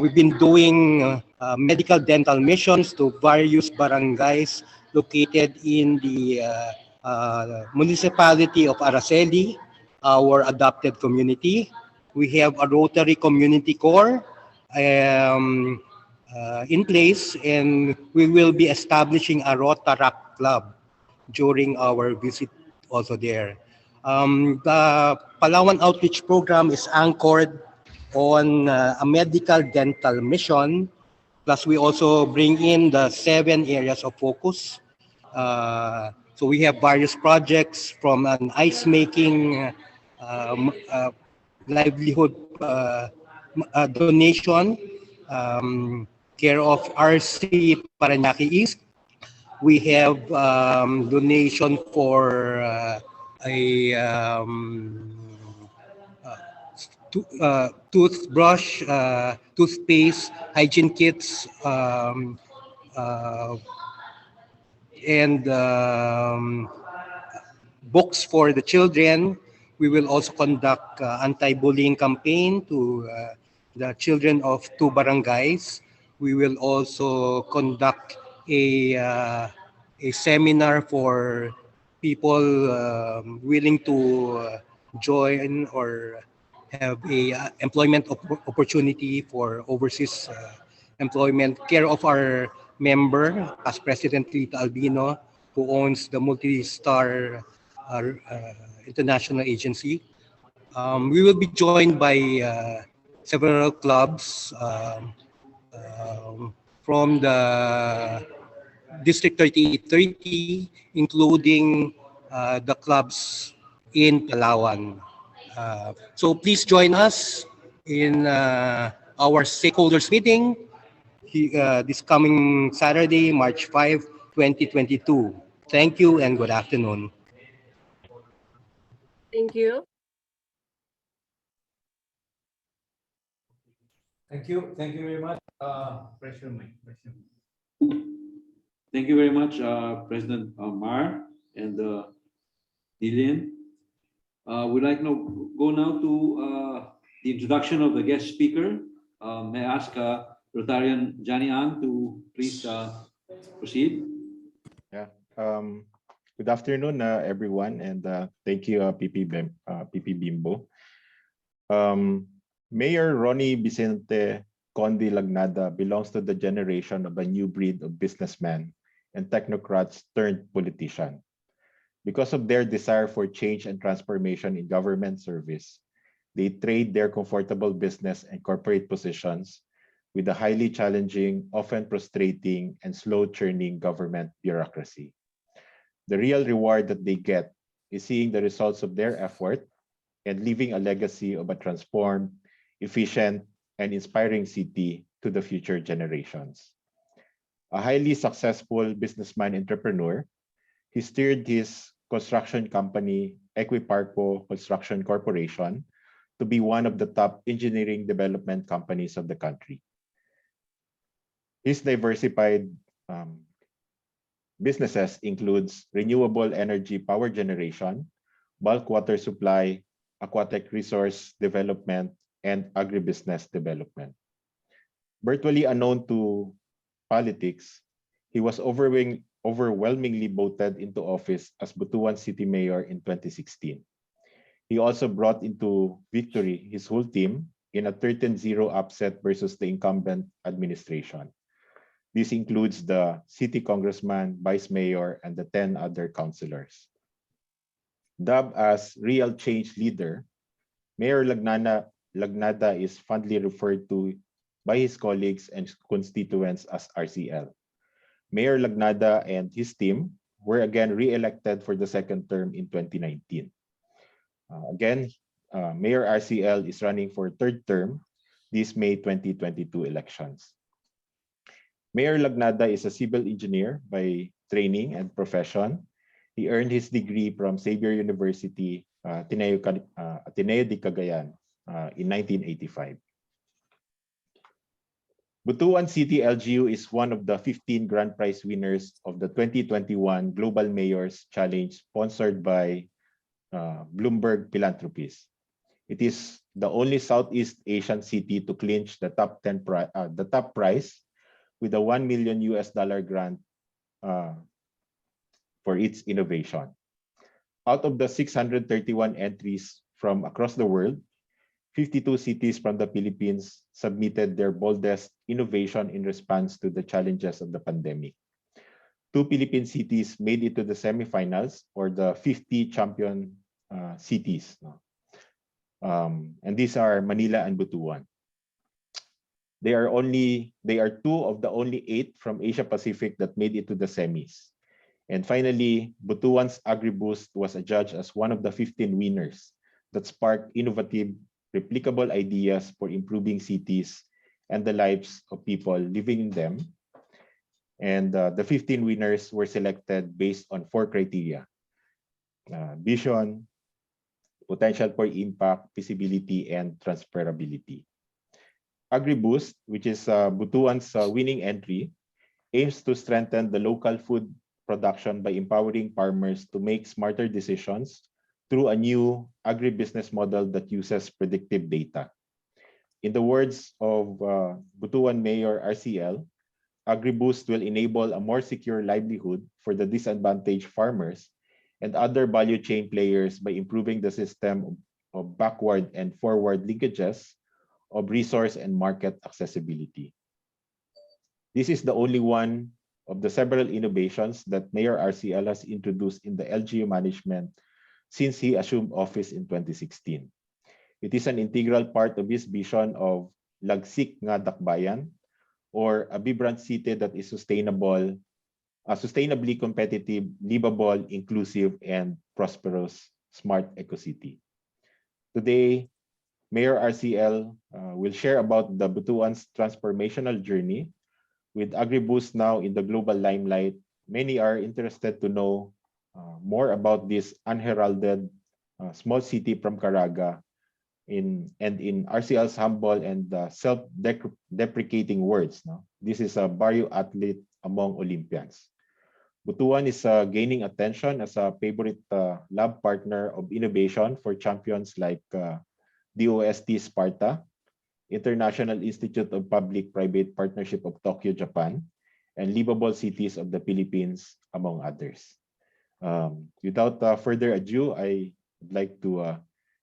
We've been doing medical dental missions to various barangays located in the municipality of RCL, our adopted community. We have a Rotary Community Corps in place, and we will be establishing a Rotaract Club during our visit also there. The Palawan Outreach Program is anchored on a medical dental mission, plus we also bring in the 7 areas of focus. So we have various projects from an ice making livelihood donation, care of RC Paranaque East. We have donation for toothbrush, toothpaste, hygiene kits, and books for the children. We will also conduct anti-bullying campaign to the children of 2 barangays. We will also conduct a seminar for people willing to join or have a employment opportunity for overseas employment, care of our member, as President Lita Albino, who owns the multi-star international agency. We will be joined by several clubs from the District 3830, including the clubs in Palawan. So please join us in our stakeholders meeting this coming Saturday, March 5, 2022. Thank you and good afternoon. Thank you. Thank you. Thank you very much. Pressure mic. Thank you very much, President Mar and Lilian. We'd like to go now to the introduction of the guest speaker. May I ask Rotarian Johnny Ang to please proceed? Yeah. Good afternoon, everyone, and thank you, PP Bimbo. Mayor Ronnie Vicente Conde Lagnada belongs to the generation of a new breed of businessmen and technocrats turned politician. Because of their desire for change and transformation in government service, they trade their comfortable business and corporate positions with the highly challenging, often frustrating, and slow-churning government bureaucracy. The real reward that they get is seeing the results of their effort and leaving a legacy of a transformed, efficient, and inspiring city to the future generations. A highly successful businessman entrepreneur, he steered his construction company, Equiparco Construction Corporation, to be one of the top engineering development companies of the country. His diversified businesses includes renewable energy power generation, bulk water supply, aquatic resource development, and agribusiness development. Virtually unknown to politics, he was overwhelmingly voted into office as Butuan City Mayor in 2016. He also brought into victory his whole team in a 13-0 upset versus the incumbent administration. This includes the city congressman, vice mayor, and the 10 other councilors. Dubbed as real change leader, Mayor Lagnada is fondly referred to by his colleagues and constituents as RCL. Mayor Lagnada and his team were again re-elected for the second term in 2019. Mayor RCL is running for third term this May 2022 elections. Mayor Lagnada is a civil engineer by training and profession. He earned his degree from Xavier University, Ateneo de Cagayan, in 1985. Butuan City LGU is one of the 15 grand prize winners of the 2021 Global Mayors Challenge sponsored by Bloomberg Philanthropies. It is the only Southeast Asian city to clinch the top prize with a $1 million grant for its innovation. Out of the 631 entries from across the world, 52 cities from the Philippines submitted their boldest innovation in response to the challenges of the pandemic. 2 Philippine cities made it to the semifinals, or the 50 champion cities. And these are Manila and Butuan. They are 2 of the only 8 from Asia Pacific that made it to the semis. And finally, Butuan's AgriBoost was adjudged as one of the 15 winners that sparked innovative, replicable ideas for improving cities and the lives of people living in them. And the 15 winners were selected based on 4 criteria: vision, potential for impact, feasibility, and transferability. AgriBoost, which is Butuan's winning entry, aims to strengthen the local food production by empowering farmers to make smarter decisions through a new agribusiness model that uses predictive data. In the words of Butuan Mayor RCL, AgriBoost will enable a more secure livelihood for the disadvantaged farmers and other value chain players by improving the system of backward and forward linkages of resource and market accessibility. This is the only one of the several innovations that Mayor RCL has introduced in the LGU management since he assumed office in 2016. It is an integral part of his vision of Lagsik nga Dakbayan, or a vibrant city that is sustainably competitive, livable, inclusive, and prosperous smart eco-city. Today, Mayor RCL will share about the Butuan's transformational journey. With AgriBoost now in the global limelight, many are interested to know more about this unheralded small city from Caraga in RCL's humble and self-deprecating words. This is a barrio athlete among Olympians. Butuan is gaining attention as a favorite lab partner of innovation for champions like DOST Sparta, International Institute of Public-Private Partnership of Tokyo, Japan, and Livable Cities of the Philippines, among others. Without further ado, I would like to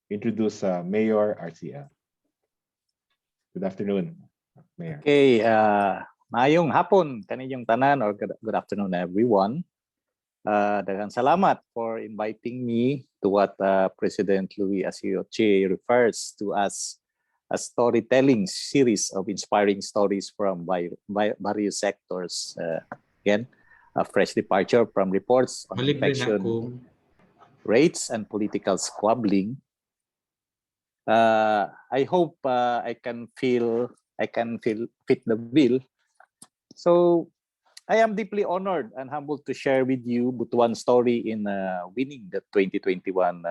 introduce Mayor RCL. Good afternoon, Mayor. Okay, maayong hapon kaninyong tanan, or good afternoon everyone. Daghang salamat for inviting me to what President Louis Asioche refers to as a storytelling series of inspiring stories from various sectors. Again, a fresh departure from reports on infection rates and political squabbling. I hope I can fit the bill. So I am deeply honored and humbled to share with you Butuan's story in winning the 2021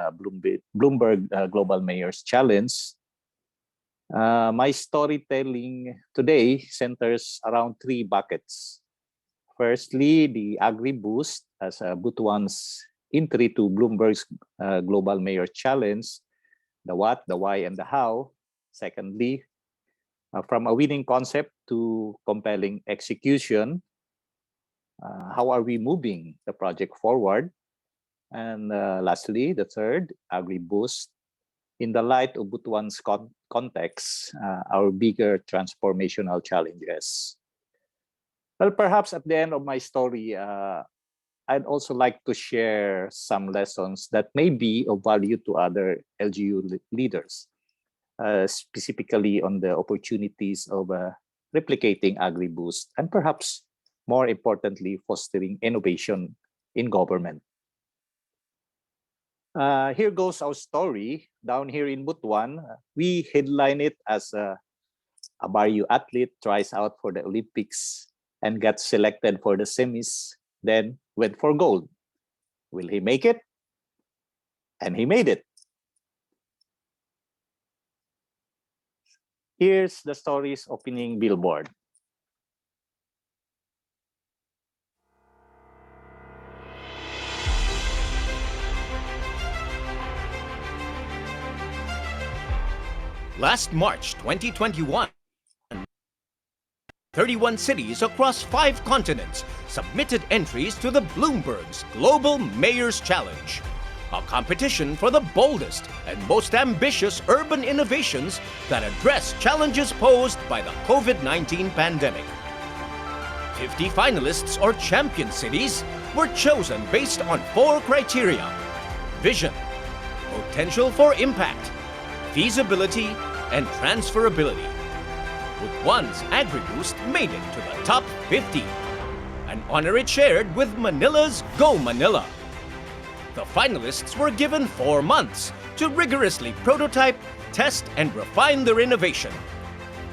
Bloomberg Global Mayors Challenge. My storytelling today centers around 3 buckets. Firstly, the AgriBoost as Butuan's entry to Bloomberg's Global Mayor Challenge, the what, the why, and the how. Secondly, from a winning concept to compelling execution, how are we moving the project forward? And lastly, the third, AgriBoost. In the light of Butuan's context, our bigger transformational challenges. Well, perhaps at the end of my story, I'd also like to share some lessons that may be of value to other LGU leaders, specifically on the opportunities of replicating AgriBoost and perhaps more importantly, fostering innovation in government. Here goes our story. Down here in Butuan, we headline it as a Barrio athlete tries out for the Olympics and gets selected for the semis, then went for gold. Will he make it? And he made it. Here's the story's opening billboard. Last March 2021, 31 cities across 5 continents submitted entries to the Bloomberg's Global Mayor's Challenge, a competition for the boldest and most ambitious urban innovations that address challenges posed by the COVID-19 pandemic. 50 finalists or champion cities were chosen based on 4 criteria: vision, potential for impact, feasibility, and transferability. Butuan's AgriBoost made it to the top 50, an honor it shared with Manila's Go Manila. The finalists were given 4 months to rigorously prototype, test, and refine their innovation.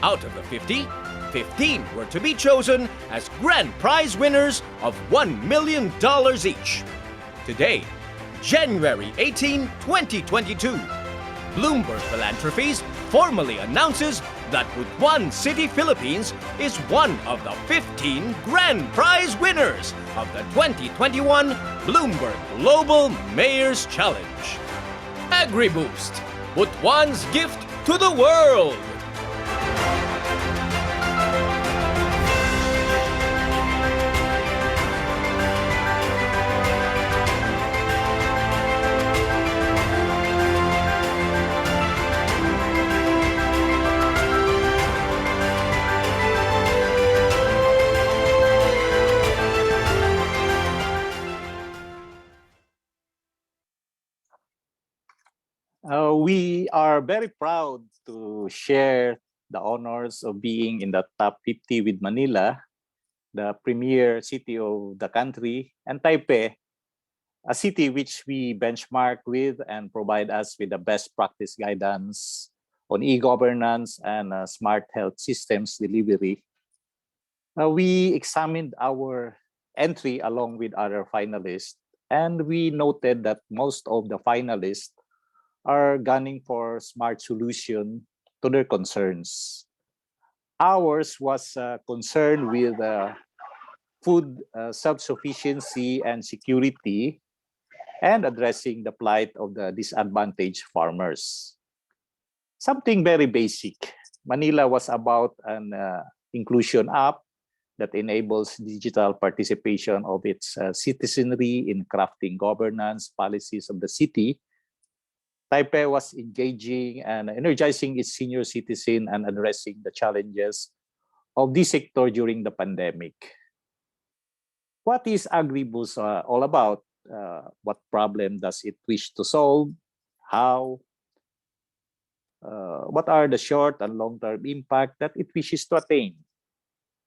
Out of the 50, 15 were to be chosen as grand prize winners of $1 million each. Today, January 18, 2022, Bloomberg Philanthropies formally announces that Butuan City, Philippines is one of the 15 grand prize winners of the 2021 Bloomberg Global Mayor's Challenge. AgriBoost, Butuan's gift to the world! We are very proud to share the honors of being in the top 50 with Manila, the premier city of the country, and Taipei, a city which we benchmark with and provide us with the best practice guidance on e-governance and smart health systems delivery. We examined our entry along with other finalists, and we noted that most of the finalists are gunning for smart solution to their concerns. Ours was concerned with food self-sufficiency and security and addressing the plight of the disadvantaged farmers. Something very basic. Manila was about an inclusion app that enables digital participation of its citizenry in crafting governance policies of the city. Taipei was engaging and energizing its senior citizen and addressing the challenges of this sector during the pandemic. What is AgriBoost all about? What problem does it wish to solve? How? What are the short and long-term impact that it wishes to attain?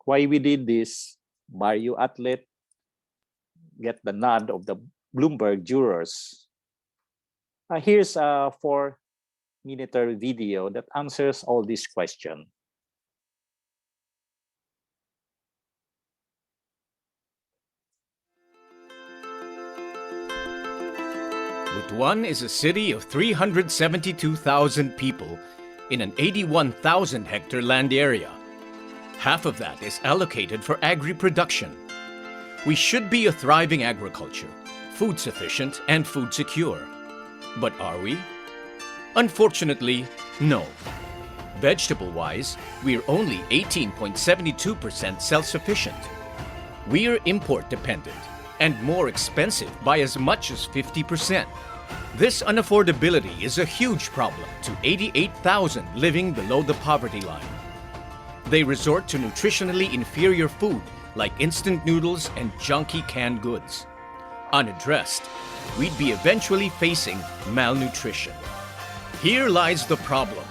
Why we did this? Barrio athlete get the nod of the Bloomberg jurors. Here's a 4-minute video that answers all these questions. Butuan is a city of 372,000 people in an 81,000-hectare land area. Half of that is allocated for agri-production. We should be a thriving agriculture, food sufficient and food secure. But are we? Unfortunately, no. Vegetable-wise, we're only 18.72% self-sufficient. We're import-dependent and more expensive by as much as 50%. This unaffordability is a huge problem to 88,000 living below the poverty line. They resort to nutritionally inferior food like instant noodles and junky canned goods. Unaddressed, we'd be eventually facing malnutrition. Here lies the problem.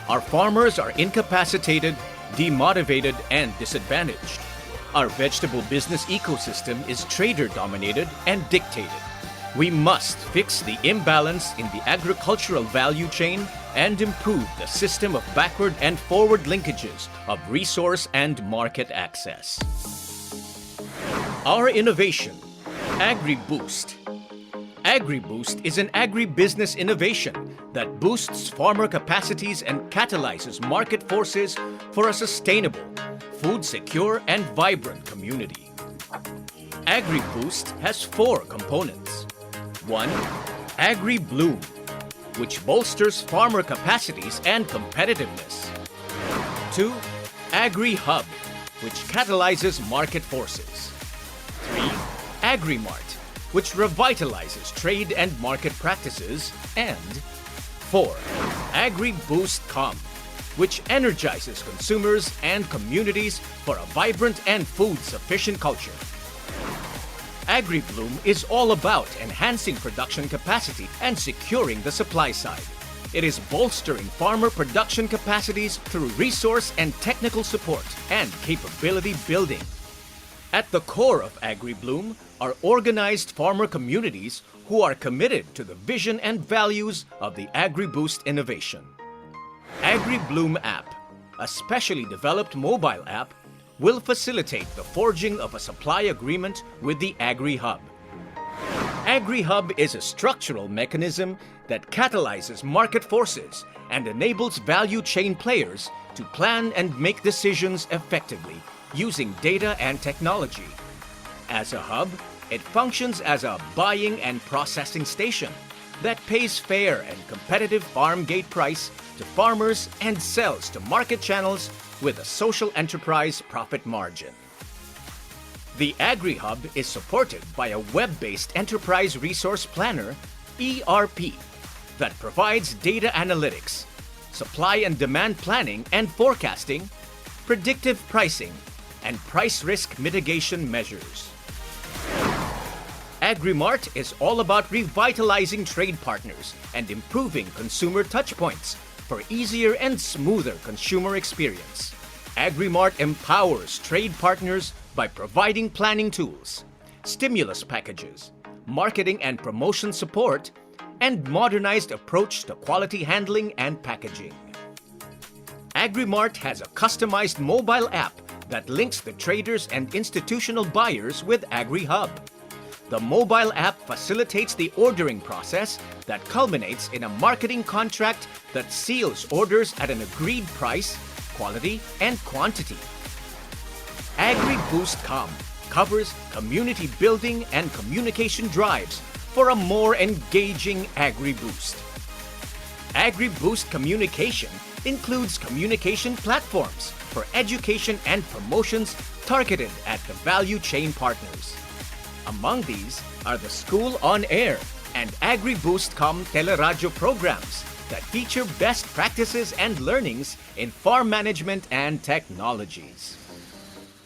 Our farmers are incapacitated, demotivated, and disadvantaged. Our vegetable business ecosystem is trader-dominated and dictated. We must fix the imbalance in the agricultural value chain and improve the system of backward and forward linkages of resource and market access. Our innovation, AgriBoost. AgriBoost is an agribusiness innovation that boosts farmer capacities and catalyzes market forces for a sustainable, food-secure, and vibrant community. AgriBoost has 4 components. 1. AgriBloom, which bolsters farmer capacities and competitiveness. 2. AgriHub, which catalyzes market forces. 3. AgriMart, which revitalizes trade and market practices. And 4. AgriBoostCom, which energizes consumers and communities for a vibrant and food-sufficient culture. AgriBloom is all about enhancing production capacity and securing the supply side. It is bolstering farmer production capacities through resource and technical support and capability building. At the core of AgriBloom are organized farmer communities who are committed to the vision and values of the AgriBoost innovation. AgriBloom app, a specially developed mobile app, will facilitate the forging of a supply agreement with the AgriHub. AgriHub is a structural mechanism that catalyzes market forces and enables value chain players to plan and make decisions effectively using data and technology. As a hub, it functions as a buying and processing station that pays fair and competitive farm gate price to farmers and sells to market channels with a social enterprise profit margin. The AgriHub is supported by a web-based enterprise resource planner, ERP, that provides data analytics, supply and demand planning and forecasting, predictive pricing, and price risk mitigation measures. AgriMart is all about revitalizing trade partners and improving consumer touchpoints for easier and smoother consumer experience. AgriMart empowers trade partners by providing planning tools, stimulus packages, marketing and promotion support, and modernized approach to quality handling and packaging. AgriMart has a customized mobile app that links the traders and institutional buyers with AgriHub. The mobile app facilitates the ordering process that culminates in a marketing contract that seals orders at an agreed price, quality, and quantity. AgriBoostCom covers community building and communication drives for a more engaging AgriBoost. AgriBoost Communication includes communication platforms for education and promotions targeted at the value chain partners. Among these are the School on Air and AgriBoostCom Teleradio programs that feature best practices and learnings in farm management and technologies.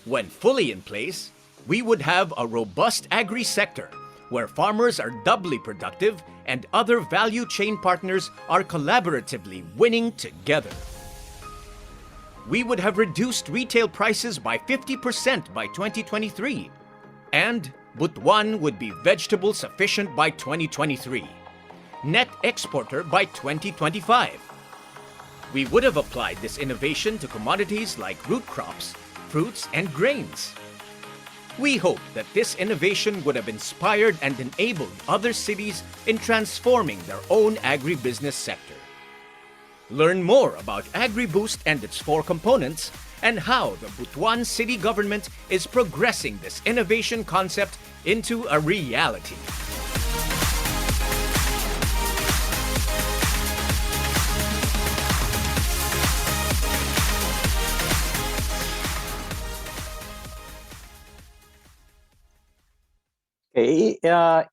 When fully in place, we would have a robust agri-sector where farmers are doubly productive and other value chain partners are collaboratively winning together. We would have reduced retail prices by 50% by 2023, and Butuan would be vegetable sufficient by 2023, net exporter by 2025. We would have applied this innovation to commodities like root crops, fruits, and grains. We hope that this innovation would have inspired and enabled other cities in transforming their own agribusiness sector. Learn more about AgriBoost and its 4 components and how the Butuan city government is progressing this innovation concept into a reality. Okay,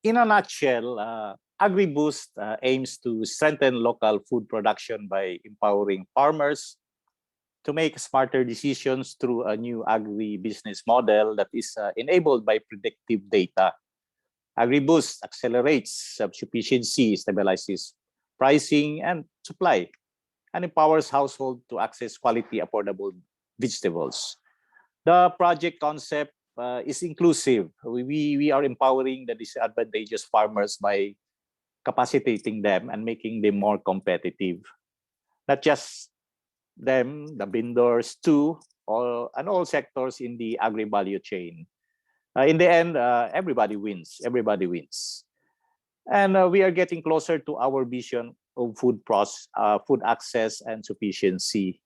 in a nutshell, AgriBoost aims to strengthen local food production by empowering farmers to make smarter decisions through a new agri-business model that is enabled by predictive data. AgriBoost accelerates self-sufficiency, stabilizes pricing and supply, and empowers households to access quality, affordable vegetables. The project concept is inclusive. We are empowering the disadvantaged farmers by capacitating them and making them more competitive. Not just them, the vendors too, and all sectors in the agri-value chain. In the end, everybody wins. Everybody wins. And we are getting closer to our vision of food access and sufficiency,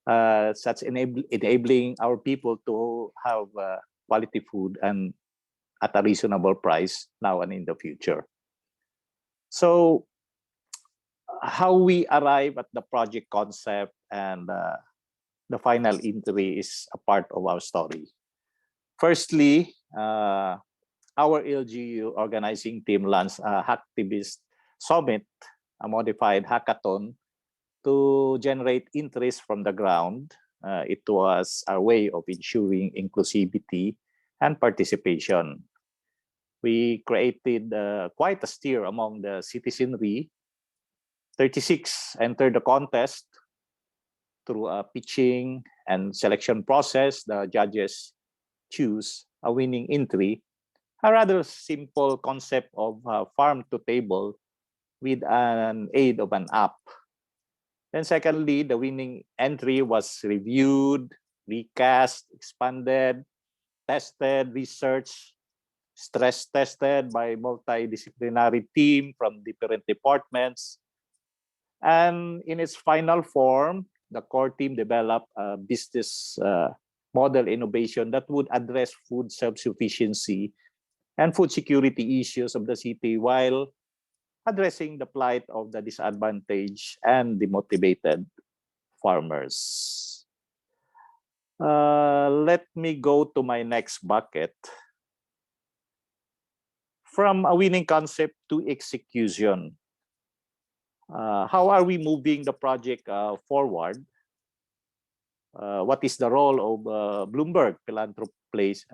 such enabling our people to have quality food and at a reasonable price now and in the future. So how we arrive at the project concept and the final entry is a part of our story. Firstly, our LGU organizing team launched a Hacktivist Summit, a modified hackathon, to generate interest from the ground. It was our way of ensuring inclusivity and participation. We created quite a stir among the citizenry. 36 entered the contest. Through a pitching and selection process, the judges choose a winning entry, a rather simple concept of farm to table with an aid of an app. Then secondly, the winning entry was reviewed, recast, expanded, tested, researched, stress tested by multidisciplinary team from different departments. And in its final form, the core team developed a business model innovation that would address food self-sufficiency and food security issues of the city while addressing the plight of the disadvantaged and demotivated farmers. Let me go to my next bucket. From a winning concept to execution. How are we moving the project forward? What is the role of Bloomberg Philanthropy's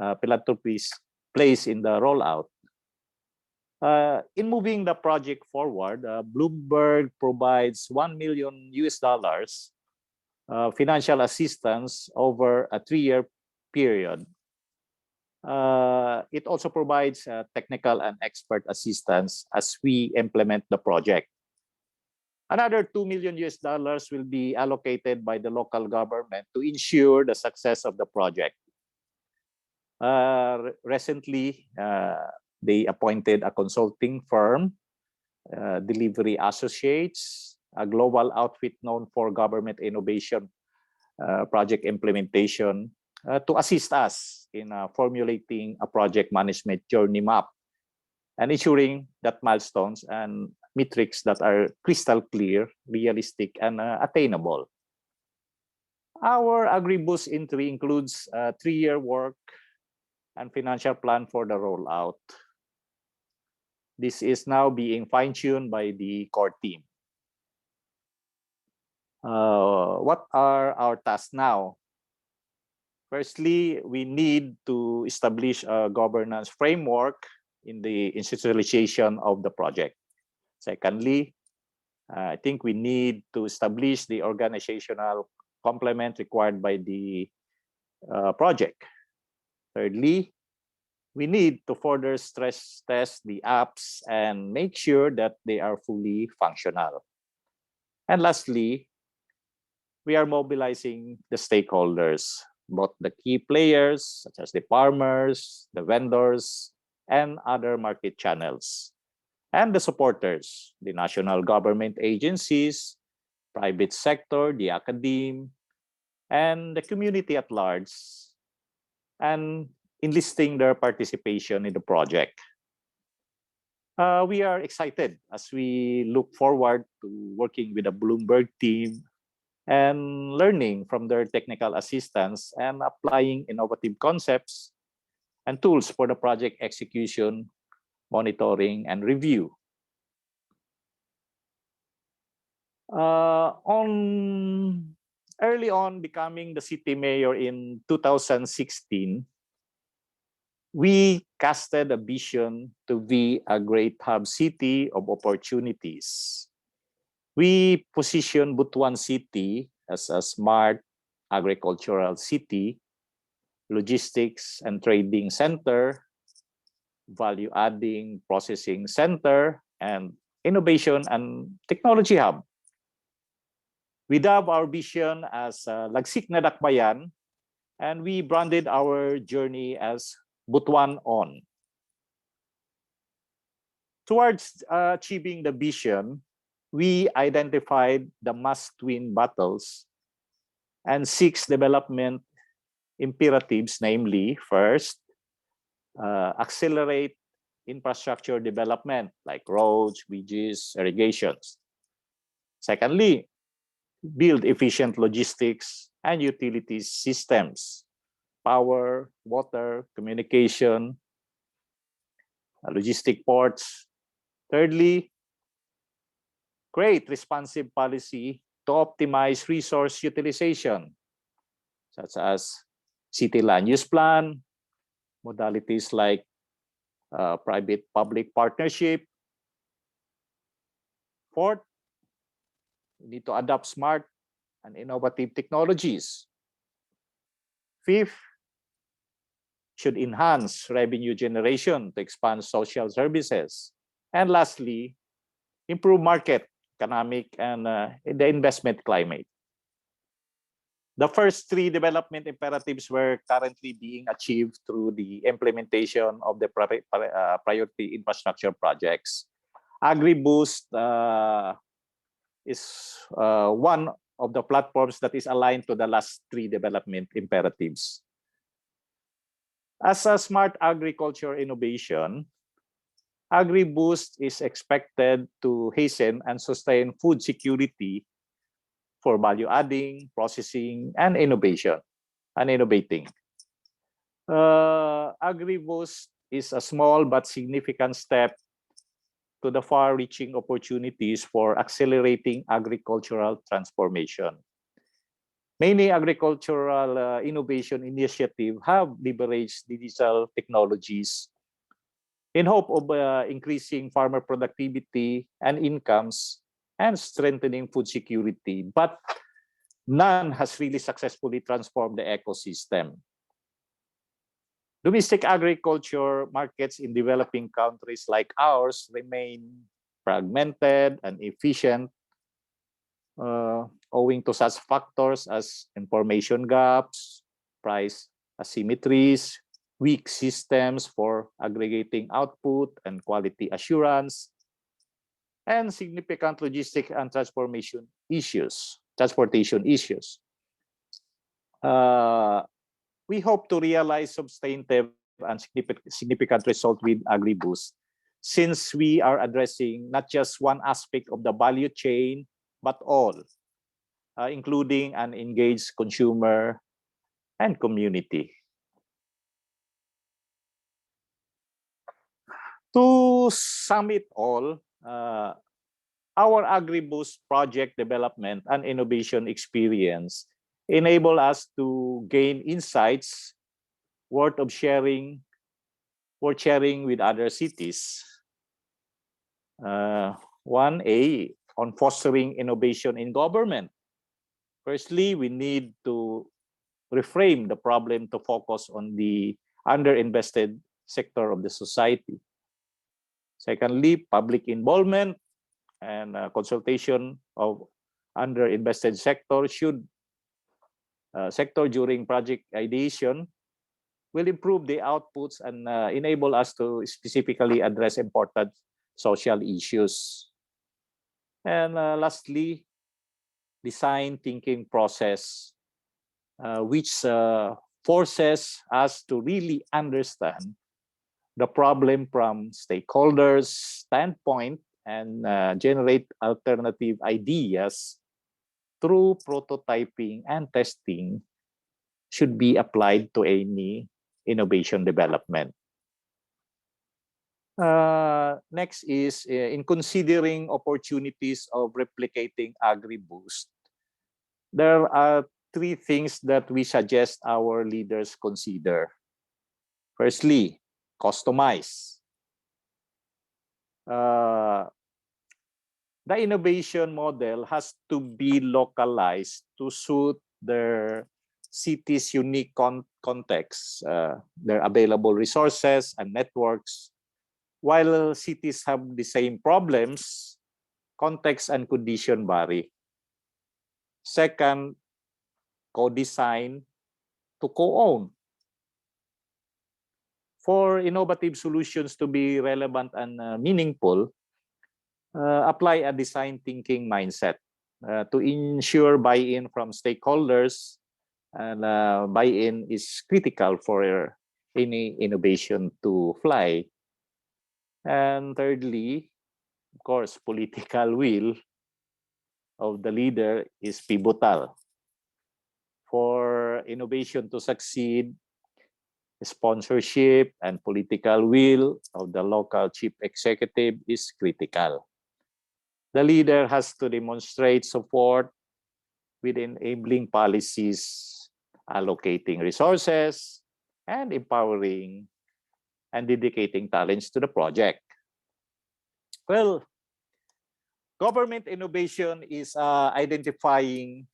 place in the rollout? In moving the project forward, Bloomberg provides $1 million financial assistance over a 3-year period. It also provides technical and expert assistance as we implement the project. Another $2 million will be allocated by the local government to ensure the success of the project. Recently, they appointed a consulting firm, Delivery Associates, a global outfit known for government innovation project implementation, to assist us in formulating a project management journey map and ensuring that milestones and metrics that are crystal clear, realistic, and attainable. Our AgriBoost entry includes a 3-year work and financial plan for the rollout. This is now being fine-tuned by the core team. What are our tasks now? Firstly, we need to establish a governance framework in the institutionalization of the project. Secondly, I think we need to establish the organizational complement required by the project. Thirdly, we need to further stress test the apps and make sure that they are fully functional. And lastly, we are mobilizing the stakeholders, both the key players, such as the farmers, the vendors, and other market channels, and the supporters, the national government agencies, private sector, the academe, and the community at large. And enlisting their participation in the project. We are excited as we look forward to working with the Bloomberg team and learning from their technical assistance and applying innovative concepts and tools for the project execution, monitoring, and review. Early on becoming the city mayor in 2016, we casted a vision to be a great hub city of opportunities. We positioned Butuan City as a smart agricultural city, logistics and trading center, value-adding processing center, and innovation and technology hub. We dub our vision as Lagsik na Dakbayan, and we branded our journey as Butuan On. Towards achieving the vision, we identified the must-win battles and 6 development imperatives, namely, first, accelerate infrastructure development like roads, bridges, irrigations. Secondly, build efficient logistics and utilities systems, power, water, communication, logistic ports. Thirdly, create responsive policy to optimize resource utilization, such as city land use plan, modalities like private-public partnership. Fourth, we need to adopt smart and innovative technologies. Fifth, should enhance revenue generation to expand social services. And lastly, improve market, economic, and the investment climate. The first 3 development imperatives were currently being achieved through the implementation of the priority infrastructure projects. AgriBoost is one of the platforms that is aligned to the last 3 development imperatives. As a smart agriculture innovation, AgriBoost is expected to hasten and sustain food security for value adding, processing, and innovation, and innovating. AgriBoost is a small but significant step to the far-reaching opportunities for accelerating agricultural transformation. Many agricultural innovation initiatives have leveraged digital technologies in hope of increasing farmer productivity and incomes and strengthening food security, but none has really successfully transformed the ecosystem. Domestic agriculture markets in developing countries like ours remain fragmented and inefficient, owing to such factors as information gaps, price asymmetries, weak systems for aggregating output and quality assurance, and significant logistic and transportation issues. We hope to realize substantive and significant results with AgriBoost, since we are addressing not just one aspect of the value chain, but all, including an engaged consumer and community. To sum it all, our AgriBoost project development and innovation experience enable us to gain insights worth sharing with other cities. 1A, on fostering innovation in government. Firstly, we need to reframe the problem to focus on the underinvested sector of the society. Secondly, public involvement and consultation of underinvested sector during project ideation will improve the outputs and enable us to specifically address important social issues. And lastly, design thinking process, which forces us to really understand the problem from stakeholders' standpoint and generate alternative ideas through prototyping and testing should be applied to any innovation development. Next is in considering opportunities of replicating AgriBoost, there are 3 things that we suggest our leaders consider. Firstly, customize. The innovation model has to be localized to suit their city's unique context, their available resources and networks. While cities have the same problems, context and condition vary. Second, co-design to co-own. For innovative solutions to be relevant and meaningful, apply a design thinking mindset to ensure buy-in from stakeholders, and buy-in is critical for any innovation to fly. And thirdly, of course, political will of the leader is pivotal. For innovation to succeed, sponsorship and political will of the local chief executive is critical. The leader has to demonstrate support with enabling policies, allocating resources, and empowering and dedicating talents to the project. Well, government innovation is identifying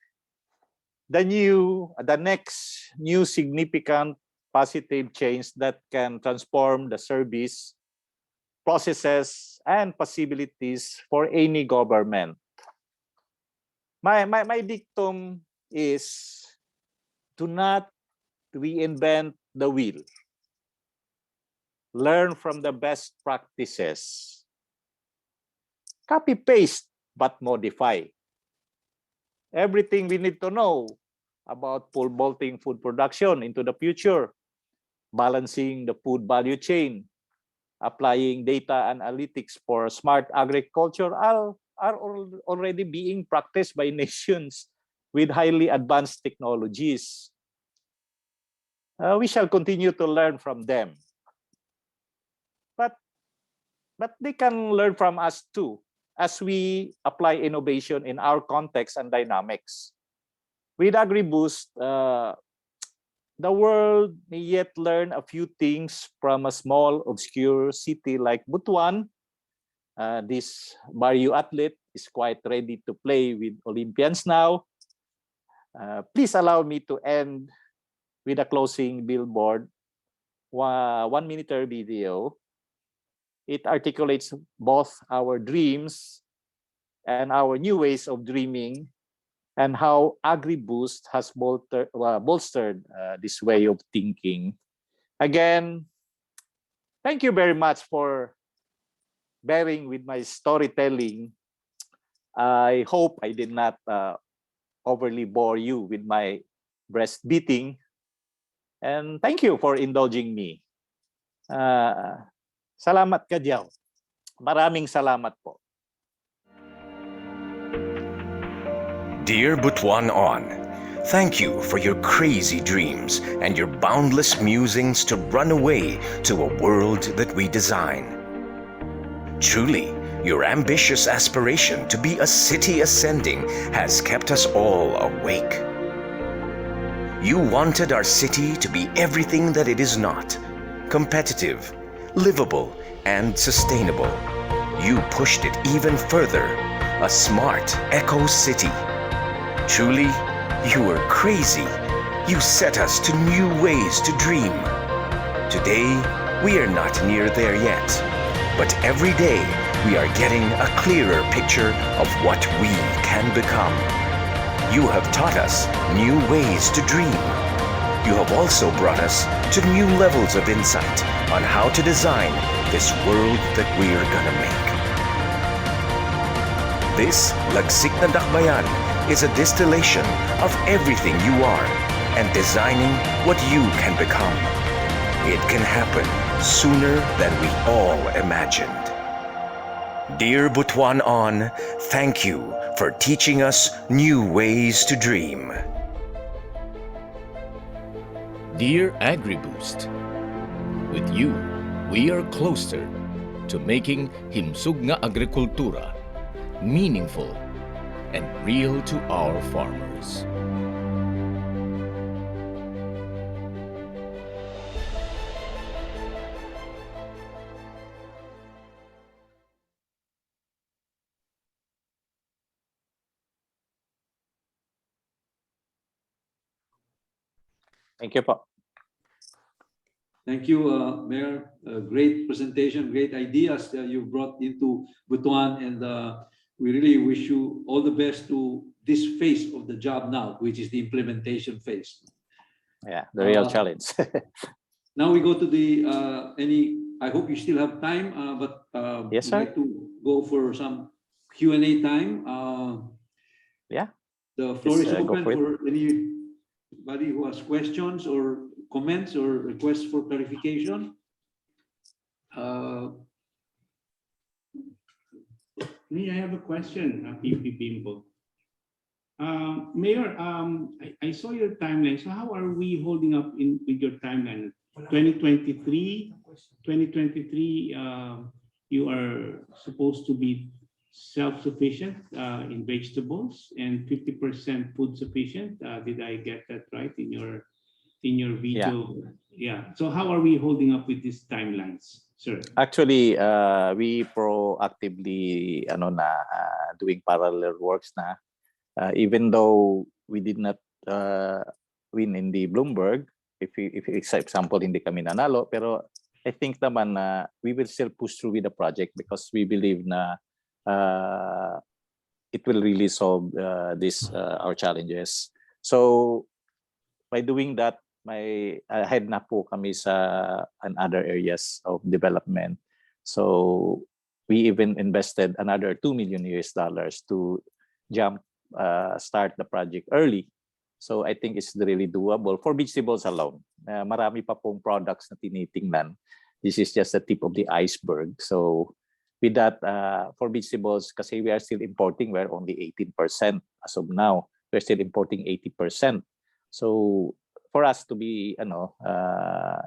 the next new significant positive change that can transform the service, processes, and possibilities for any government. My dictum is, do not reinvent the wheel. Learn from the best practices. Copy-paste, but modify. Everything we need to know about pole vaulting food production into the future, balancing the food value chain, applying data analytics for smart agriculture are already being practiced by nations with highly advanced technologies. We shall continue to learn from them. But they can learn from us too, as we apply innovation in our context and dynamics. With AgriBoost, the world may yet learn a few things from a small, obscure city like Butuan. This Barrio athlete is quite ready to play with Olympians now. Please allow me to end with a closing billboard, 1-minute video. It articulates both our dreams and our new ways of dreaming, and how AgriBoost has bolstered this way of thinking. Again, thank you very much for bearing with my storytelling. I hope I did not overly bore you with my breast beating. And thank you for indulging me. Salamat ka diyaw. Maraming salamat po. Dear Butuan On, thank you for your crazy dreams and your boundless musings to run away to a world that we design. Truly, your ambitious aspiration to be a city ascending has kept us all awake. You wanted our city to be everything that it is not: competitive, livable, and sustainable. You pushed it even further: a smart eco city. Truly, you were crazy. You set us to new ways to dream. Today, we are not near there yet, but every day we are getting a clearer picture of what we can become. You have taught us new ways to dream. You have also brought us to new levels of insight on how to design this world that we're gonna make. This Lagsik na Dakbayan is a distillation of everything you are. and designing what you can become. It can happen sooner than we all imagined. Dear Butuan On, thank you for teaching us new ways to dream. Dear AgriBoost, with you, we are closer to making himsog nga agrikultura meaningful and real to our farmers. Thank you po. Thank you, Mayor. Great presentation, great ideas that you brought into Butuan, and we really wish you all the best to this phase of the job now, which is the implementation phase. Yeah, the real challenge. Now we go to the I hope you still have time, but yes, we'd sir. like to go for some Q&A time. Yeah. The floor is Go open for for anybody who has questions or comments or requests for clarification. Me, I have a question, PP Bimbo. Mayor, I saw your timeline. So how are we holding up with your timeline? 2023, you are supposed to be self-sufficient in vegetables and 50% food sufficient. Did I get that right in your video? Yeah. So how are we holding up with these timelines, sir? Actually, we proactively doing parallel works na. Even though we did not win in the Bloomberg, if example hindi kami nanalo, pero I think naman na we will still push through with the project because we believe na it will really solve our challenges. So by doing that, ahead na po kami sa other areas of development. So we even invested another $2 million to start the project early. So I think it's really doable for vegetables alone. Marami pa pong products na tinitingnan. This is just the tip of the iceberg. So with that, for vegetables, kasi we are still importing, we're only 18% as of now. We're still importing 80%. So for us to be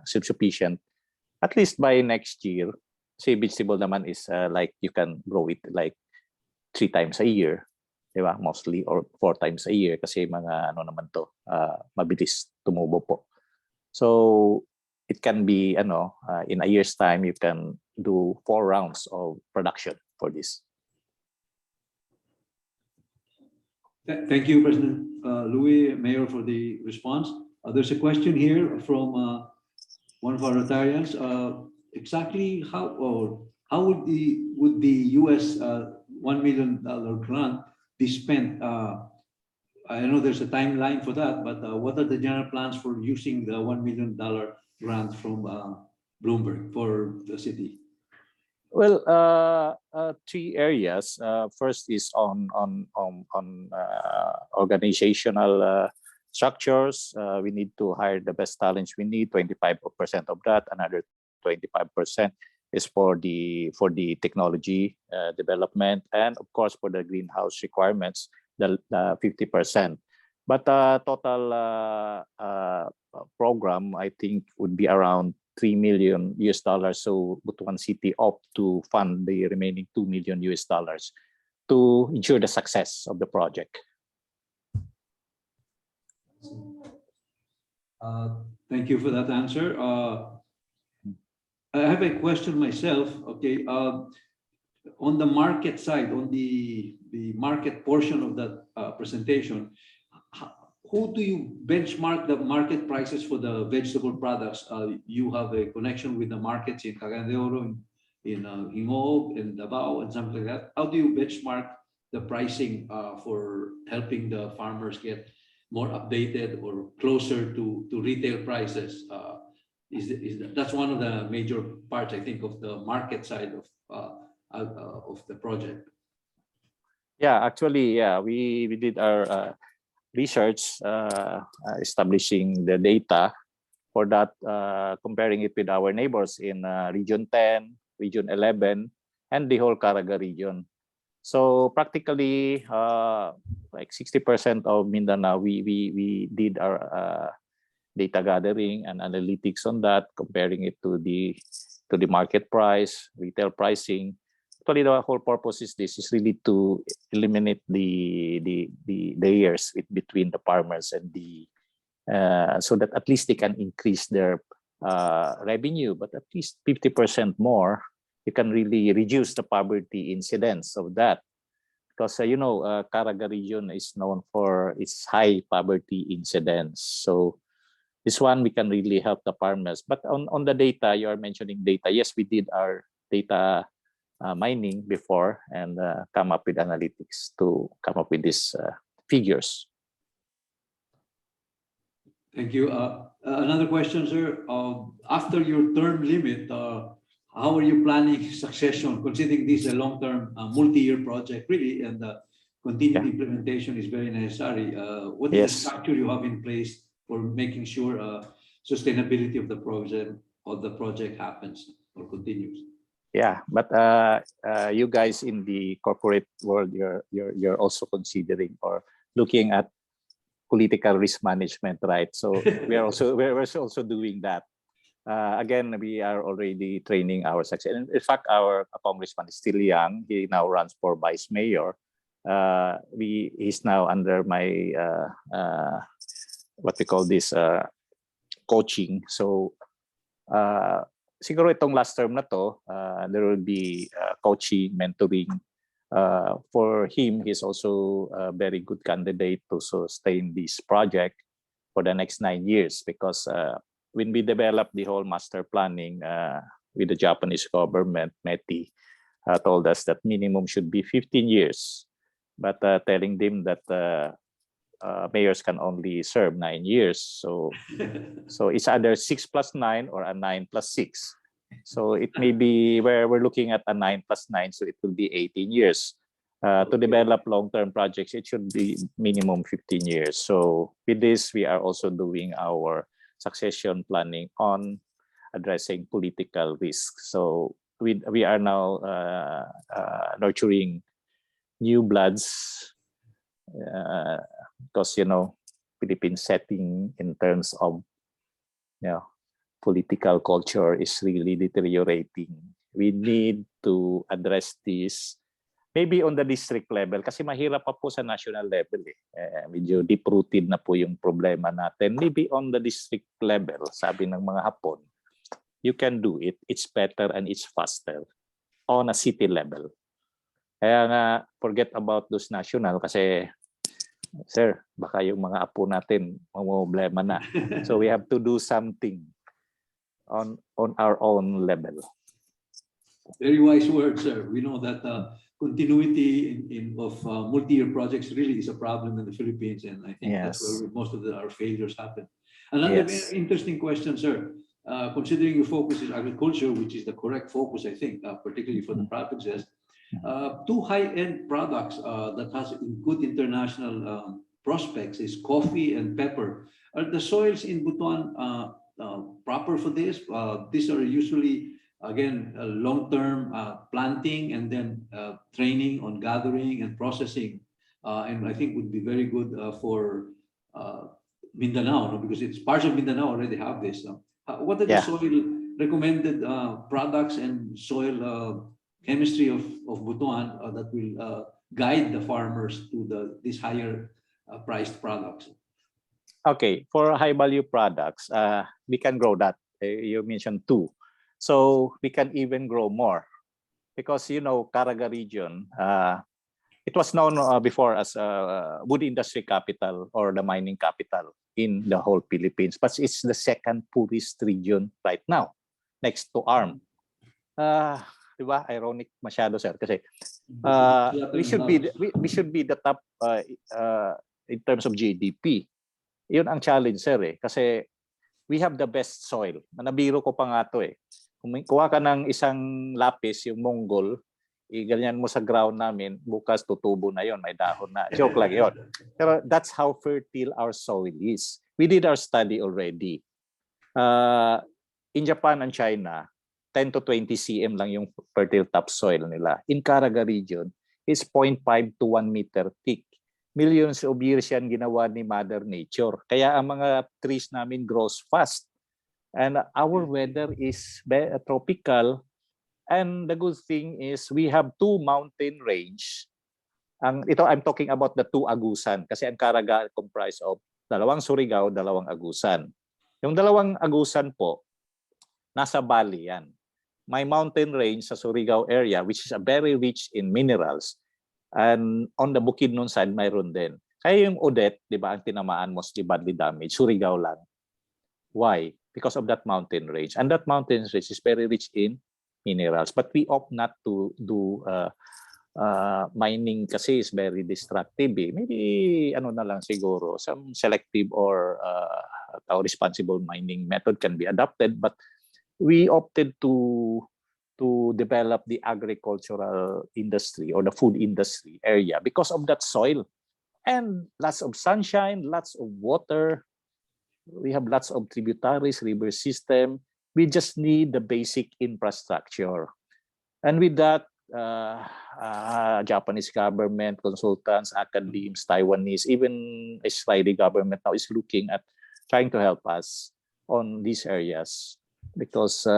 self-sufficient, at least by next year, say vegetable naman is like you can grow it like 3 times a year. Diba? Mostly, or 4 times a year kasi mga mabilis tumubo po. So it can be in a year's time you can do 4 rounds of production for this. Thank you, President Louis, Mayor, for the response. There's a question here from one of our Rotarians. Exactly how would the US $1 million grant be spent? I know there's a timeline for that, but what are the general plans for using the $1 million grant from Bloomberg for the city? Well, 3 areas. First is on organizational structures. We need to hire the best talents. We need 25% of that. Another 25% is for the technology development, and of course for the greenhouse requirements, the 50%. But total program I think would be around $3 million. So Butuan City opt to fund the remaining $2 million to ensure the success of the project. Thank you for that answer. I have a question myself. Okay, on the market side, on the market portion of that presentation, who do you benchmark the market prices for the vegetable products? You have a connection with the markets in Cagayan de Oro, in Hingog, in Davao, and something like that. How do you benchmark the pricing for helping the farmers get more updated or closer to retail prices? That's one of the major parts, I think, of the market side of the project. Yeah, actually, yeah, we did our research, establishing the data for that, comparing it with our neighbors in Region 10, Region 11, and the whole Caraga region. So practically, like 60% of Mindanao, we did our data gathering and analytics on that, comparing it to the market price, retail pricing. Actually, the whole purpose is really to eliminate the layers between the farmers and the so that at least they can increase their revenue, but at least 50% more. You can really reduce the poverty incidence of that, because Caraga region is known for its high poverty incidence. So this one we can really help the farmers. But on the data, you are mentioning data. Yes, we did our data mining before and come up with analytics to come up with these figures. Thank you. Another question, sir. After your term limit, how are you planning succession, considering this a long-term, multi-year project, really, and continued implementation is very necessary? What is the structure you have in place for making sure sustainability of the project happens or continues? Yeah, but you guys in the corporate world, you're also considering or looking at political risk management, right? So we're also doing that. Again, we are already training our success. In fact, our congressman is still young. He now runs for vice mayor. He's now under my what we call this coaching. So siguro itong last term na to, there will be coaching, mentoring. For him, he's also a very good candidate to sustain this project for the next 9 years, because when we developed the whole master planning with the Japanese government, METI told us that minimum should be 15 years, but telling them that mayors can only serve 9 years. So it's either 6 + 9 or a 9 + 6. So it may be where we're looking at a 9 + 9, so it will be 18 years. To develop long-term projects, it should be minimum 15 years. So with this, we are also doing our succession planning on addressing political risks. So we are now nurturing new bloods, because Philippine setting in terms of political culture is really deteriorating. We need to address this maybe on the district level, kasi mahirap pa po sa national level medyo deep-rooted na po yung problema natin. Maybe on the district level, sabi ng mga Hapon, you can do it. It's better and it's faster on a city level. Kaya nga, forget about those national, kasi sir, baka yung mga apo natin problema na. So we have to do something on our own level. Very wise words, sir. We know that continuity of multi-year projects really is a problem in the Philippines, and I think that's where most of our failures happen. Another very interesting question, sir. Considering your focus is agriculture, which is the correct focus, I think, particularly for the provinces, two high-end products that has good international prospects is coffee and pepper. Are the soils in Butuan proper for this? These are usually, again, long-term planting and then training on gathering and processing, and I think would be very good for Mindanao, because it's parts of Mindanao already have this. What are the soil recommended products and soil chemistry of Butuan that will guide the farmers to these higher priced products? Okay, for high value products, we can grow that. You mentioned 2. So we can even grow more, because Caraga region, it was known before as wood industry capital or the mining capital in the whole Philippines, but it's the second poorest region right now, next to ARM. Diba? Ironic masyado, sir, kasi we should be the top in terms of GDP. Yun ang challenge, sir, kasi we have the best soil. Nabiro ko pa nga to. Kung kuha ka ng isang lapis, yung Mongol, iganyan mo sa ground namin, bukas tutubo na yon, may dahon na. Joke lang yon. Pero that's how fertile our soil is. We did our study already. In Japan and China, 10 to 20 cm lang yung fertile topsoil nila. In Caraga region, it's 0.5 to 1 meter thick. Millions of years yan ginawa ni Mother Nature. Kaya ang mga trees namin grows fast. And our weather is tropical. And the good thing is we have 2 mountain range. Ito I'm talking about the 2 agusan kasi ang Caraga comprised of 2 Surigao, 2 agusan. Yung 2 agusan po, nasa valley yan. May mountain range sa Surigao area which is very rich in minerals. And on the Bukidnon side, mayroon din. Kaya yung Odette, di ba, ang tinamaan mostly badly damaged, Surigao lang. Why? Because of that mountain range. And that mountain range is very rich in minerals. But we opt not to do mining kasi is very destructive. Maybe ano na lang siguro, some selective or responsible mining method can be adopted. But we opted to develop the agricultural industry or the food industry area because of that soil. And lots of sunshine, lots of water. We have lots of tributaries, river system. We just need the basic infrastructure. And with that, Japanese government, consultants, academics, Taiwanese, even Israeli government now is looking at trying to help us on these areas because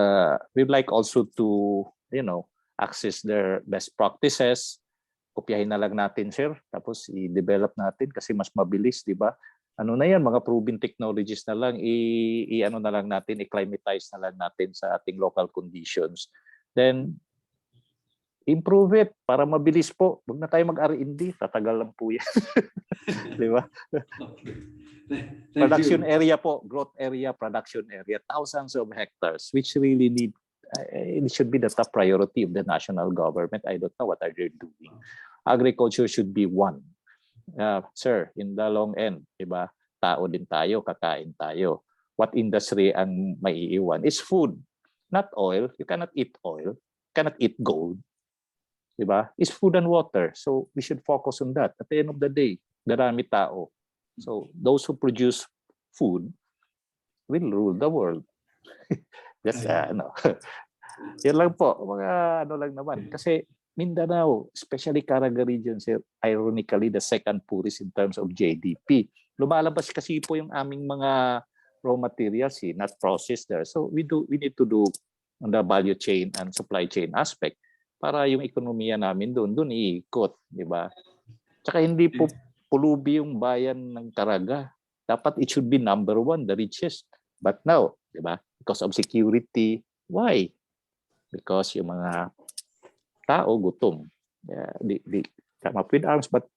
we'd like also to, access their best practices. Kopyahin na lang natin, sir. Tapos i-develop natin kasi mas mabilis, di ba? Ano na yan, mga proven technologies na lang, i-ano na lang natin, i-climatize na lang natin sa ating local conditions. Then, improve it para mabilis po. Huwag na tayo mag-R&D, tatagal lang po yan. Di ba? Production area po, growth area, production area, thousands of hectares, which really need, it should be the top priority of the national government. I don't know what are they doing. Agriculture should be one. Sir, in the long end, diba? Tao din tayo, kakain tayo. What industry ang maiiwan? It's food, not oil. You cannot eat oil. You cannot eat gold. Diba? It's food and water. So we should focus on that. At the end of the day, darami tao. So those who produce food will rule the world. Just Yan lang po. Mga ano lang naman. Kasi Mindanao, especially Caraga region, sir, ironically, the second poorest in terms of GDP. Lumalabas kasi po yung aming mga raw materials, not processed there. So we need to do on the value chain and supply chain aspect para yung ekonomiya namin doon iikot, di ba? Tsaka hindi po pulubi yung bayan ng Caraga. Dapat it should be number 1, the richest. But now, di ba? Because of security. Why? Because yung mga tao gutom. They come up with arms, but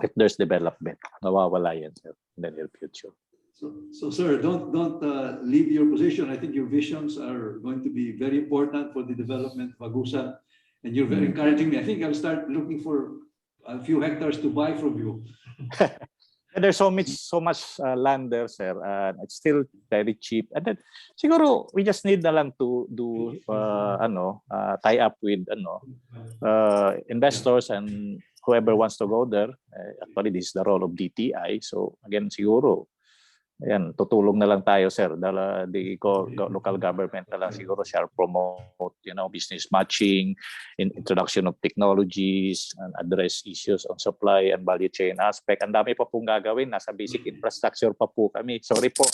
if there's development, nawawala yan in the near future. So sir, don't leave your position. I think your visions are going to be very important for the development of Agusan, and you're very encouraging me. I think I'll start looking for a few hectares to buy from you. There's so much land there, sir. It's still very cheap. And then, siguro, we just need na lang to do tie up with investors and whoever wants to go there. Actually, this is the role of DTI. So again, siguro, ayan, tutulong na lang tayo, sir. Local government na lang siguro shall promote, business matching, introduction of technologies, and address issues on supply and value chain aspect. Ang dami pa pong gagawin. Nasa basic infrastructure pa po kami. Sorry po,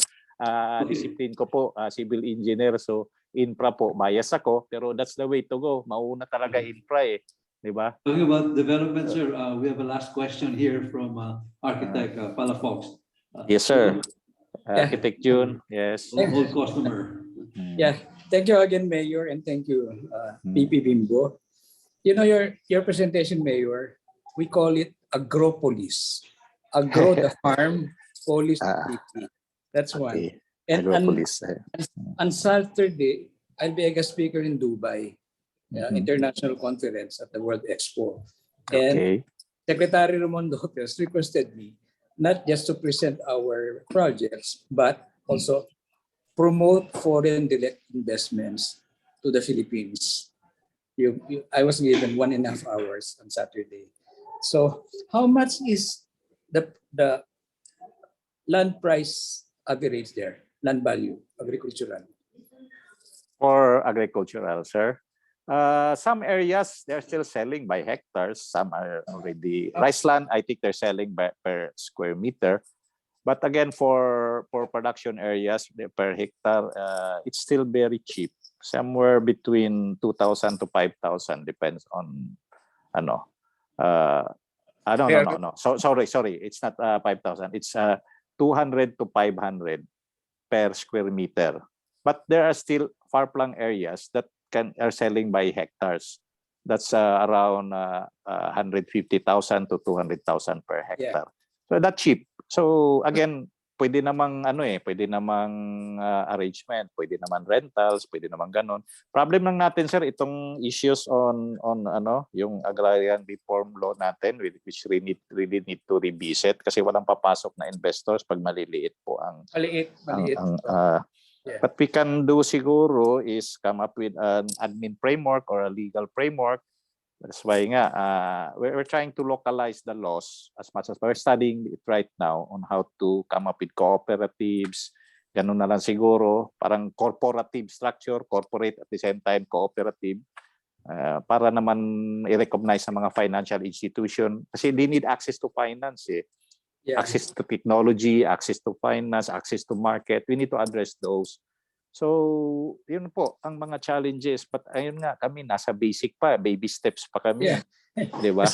discipline ko po, civil engineer. So, infra po, bias ako. Pero that's the way to go. Mauna talaga infra eh. Diba? Talking about development, sir, we have a last question here from architect Palafox. Yes, sir. Architect June, yes. Old customer. Yeah, thank you again, Mayor, and thank you, PP Bimbo. Your presentation, Mayor, we call it Agropolis. Agro the farm, polis the PP. That's one. And on Saturday, I'll be a guest speaker in Dubai, international conference at the World Expo. And Secretary Ramon Lopez requested me not just to present our projects, but also promote foreign direct investments to the Philippines. I was given 1.5 hours on Saturday. So how much is the land price average there? Land value, agricultural. For agricultural, sir. Some areas they're still selling by hectares. Some are already rice land. I think they're selling by per square meter. But again, for production areas per hectare, it's still very cheap. Somewhere between 2,000 to 5,000 depends on ano. No. So sorry. It's not 5,000. It's 200 to 500 per square meter. But there are still far-flung areas that are selling by hectares. That's around 150,000 to 200,000 per hectare. Yeah. So that's cheap. So again, pwede namang arrangement, pwede naman rentals, pwede naman ganon. Problem lang natin, sir, itong issues on yung agrarian reform law natin, which really need to revisit kasi walang papasok na investors pag maliliit po ang maliit. What we can do siguro is come up with an admin framework or a legal framework. That's why we're trying to localize the laws as much as we're studying it right now on how to come up with cooperatives. Ganun na lang siguro, parang corporative structure, corporate at the same time cooperative, para naman i-recognize sa mga financial institution kasi they need access to finance eh. Yeah. Access to technology, access to finance, access to market. We need to address those. So, yun po ang mga challenges. But ayun nga, kami nasa basic pa, baby steps pa kami. Yeah. Di ba?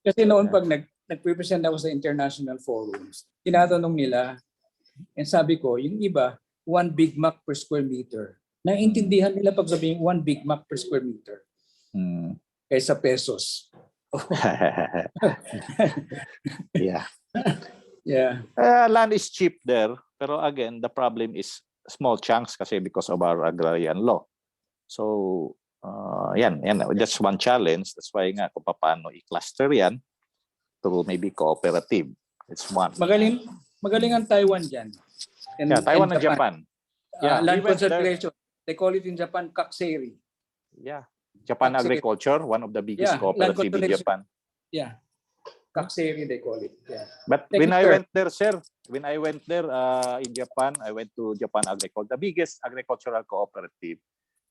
Kasi noon pag nag-represent ako sa international forums, tinatanong nila, and sabi ko, yung iba, 1 Big Mac per square meter. Naintindihan nila pag sabihin 1 Big Mac per square meter. Kaysa pesos. Yeah. Yeah. Land is cheap there, pero again, the problem is small chunks kasi because of our agrarian law. So, yan, that's one challenge. That's why nga kung paano i-cluster yan to maybe cooperative. It's one. Magaling ang Taiwan dyan. Taiwan and Japan. Yeah, land conservation. They call it in Japan, kakseri. Yeah. Japan Agriculture, one of the biggest cooperative in Japan. Yeah. Kakseri, they call it. Yeah. But when I went there, sir, in Japan, I went to Japan Agriculture, the biggest agricultural cooperative.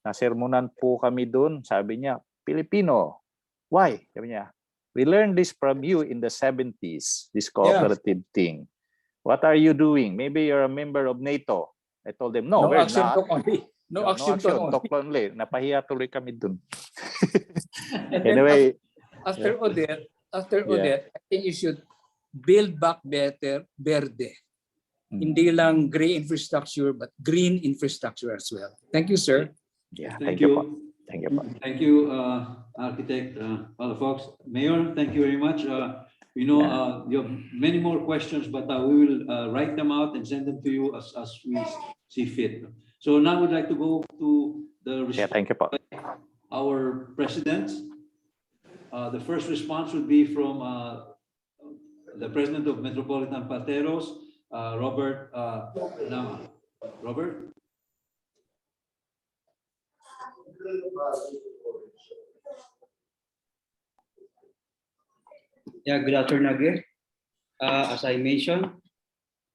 Nasermonan po kami doon. Sabi niya, Filipino. Why? Sabi niya, we learned this from you in the 70s, this cooperative thing. What are you doing? Maybe you're a member of NATO. I told them, no, we're action, not. Talk only. No action, talk only. Napahiya tuloy kami doon. Anyway. After Odette, I think you should build back better verde. Hindi lang gray infrastructure, but green infrastructure as well. Thank you, sir. Yeah, thank you. Thank you, Architect. Folks, Mayor, thank you very much. You have many more questions, but we will write them out and send them to you as we see fit. So now we'd like to go to the thank you, our presidents. The first response would be from the President of Metropolitan Pateros, Robert Nama. Robert? Yeah, good afternoon again. As I mentioned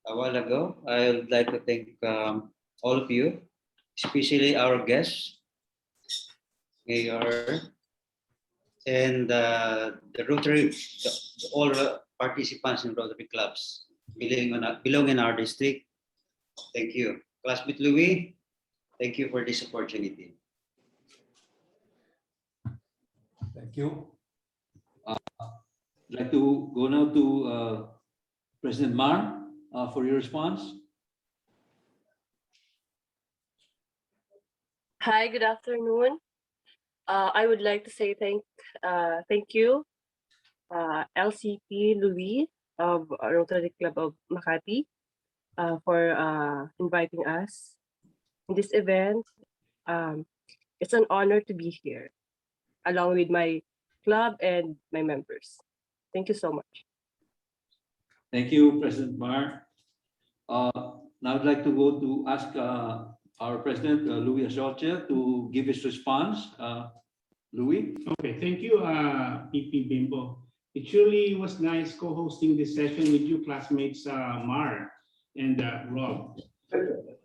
a while ago, I would like to thank all of you, especially our guests, Mayor, and the Rotary, all participants in Rotary clubs belong in our district. Thank you. Classmate Louis, thank you for this opportunity. Thank you. I'd like to go now to President Mar for your response. Hi, good afternoon. I would like to say thank you, LCP Louis of Rotary Club of Makati for inviting us in this event. It's an honor to be here, along with my club and my members. Thank you so much. Thank you, President Mar. Now I'd like to go to ask our President, Louis Asocia, to give his response. Louis? Okay, thank you, PP Bimbo. It surely was nice co-hosting this session with you classmates, Mar and Rob.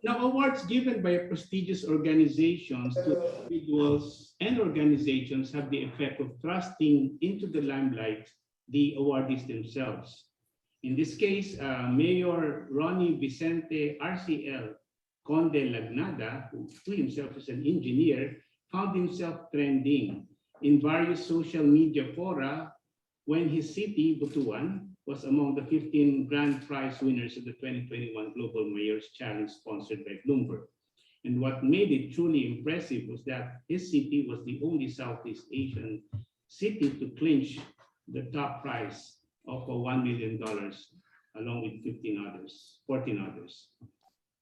Now, awards given by prestigious organizations to individuals and organizations have the effect of thrusting into the limelight the awardees themselves. In this case, Mayor Ronnie Vicente RCL Conde Lagnada, who himself is an engineer, found himself trending in various social media fora when his city, Butuan, was among the 15 grand prize winners of the 2021 Global Mayor's Challenge sponsored by Bloomberg. And what made it truly impressive was that his city was the only Southeast Asian city to clinch the top prize of $1 million, along with 14 others.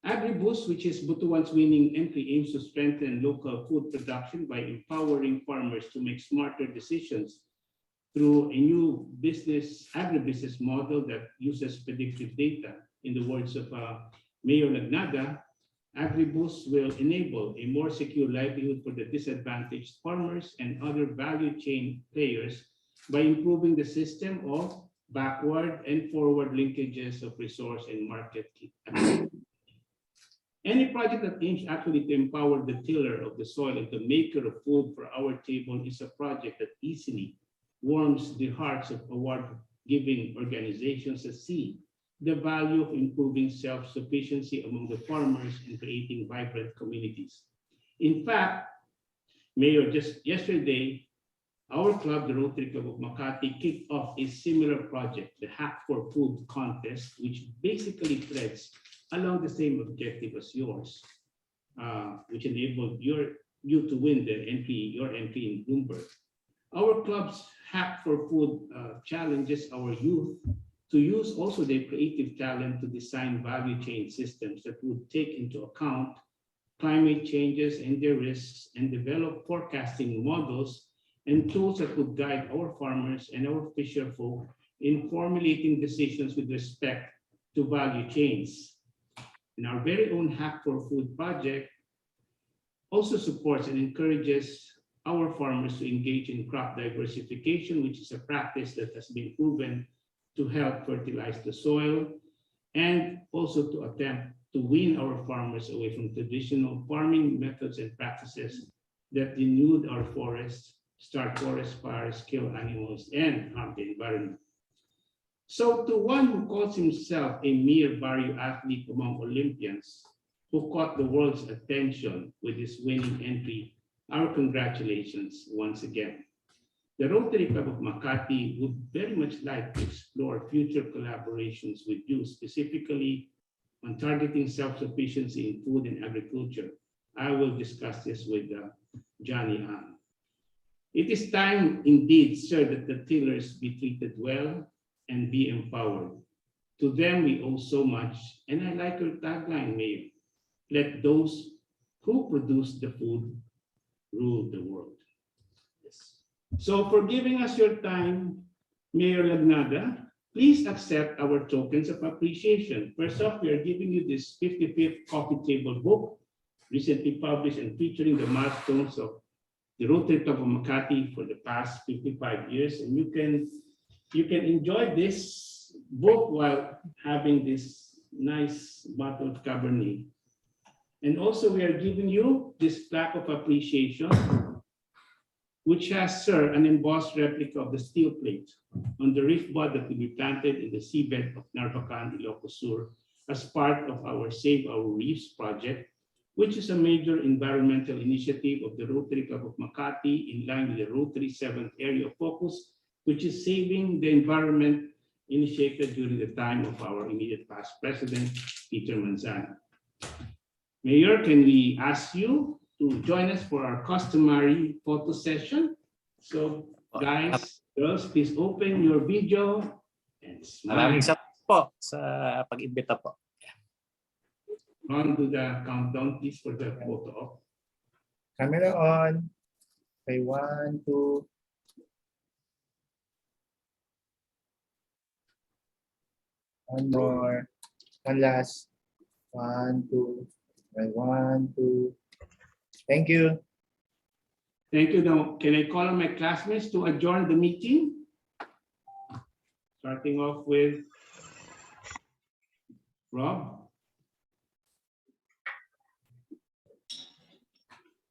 AgriBoost, which is Butuan's winning entry, aims to strengthen local food production by empowering farmers to make smarter decisions through a new agribusiness model that uses predictive data. In the words of Mayor Lagnada, AgriBoost will enable a more secure livelihood for the disadvantaged farmers and other value chain players by improving the system of backward and forward linkages of resource and market. Any project that aims actually to empower the tiller of the soil and the maker of food for our table is a project that easily warms the hearts of award-giving organizations that see the value of improving self-sufficiency among the farmers and creating vibrant communities. In fact, Mayor, just yesterday, our club, the Rotary Club of Makati, kicked off a similar project, the Hack for Food contest, which basically threads along the same objective as yours, which enabled you to win your entry in Bloomberg. Our club's Hack for Food challenges our youth to use also their creative talent to design value chain systems that would take into account climate changes and their risks and develop forecasting models and tools that would guide our farmers and our fisher folk in formulating decisions with respect to value chains. And our very own Hack for Food project also supports and encourages our farmers to engage in crop diversification, which is a practice that has been proven to help fertilize the soil and also to attempt to wean our farmers away from traditional farming methods and practices that denude our forests, start forest fires, kill animals, and harm the environment. So to one who calls himself a mere barrio athlete among Olympians, who caught the world's attention with his winning entry, our congratulations once again. The Rotary Club of Makati would very much like to explore future collaborations with you, specifically on targeting self-sufficiency in food and agriculture. I will discuss this with Johnny Ang. It is time indeed, sir, that the tillers be treated well and be empowered. To them we owe so much, and I like your tagline, Mayor. Let those who produce the food rule the world. Yes. So for giving us your time, Mayor Lagnada, please accept our tokens of appreciation. First off, we are giving you this 55th coffee table book, recently published and featuring the milestones of the Rotary Club of Makati for the past 55 years. And you can enjoy this book while having this nice bottle of Cabernet. And also we are giving you this plaque of appreciation, which has, sir, an embossed replica of the steel plate on the reef bud that will be planted in the seabed of Narvacan, Ilocos Sur, as part of our Save Our Reefs project, which is a major environmental initiative of the Rotary Club of Makati in line with the Rotary 7th Area of Focus, which is saving the environment, initiated during the time of our immediate past president, Peter Manzano. Mayor, can we ask you to join us for our customary photo session? So guys, girls, please open your video and smile. Maraming salamat po sa pag-imbita po. On to the countdown, please, for the photo. Camera on. Okay, 1, 2. One more. One last. 1, 2. Okay, 1, 2. Thank you. Thank you. Now, can I call on my classmates to adjourn the meeting? Starting off with Rob.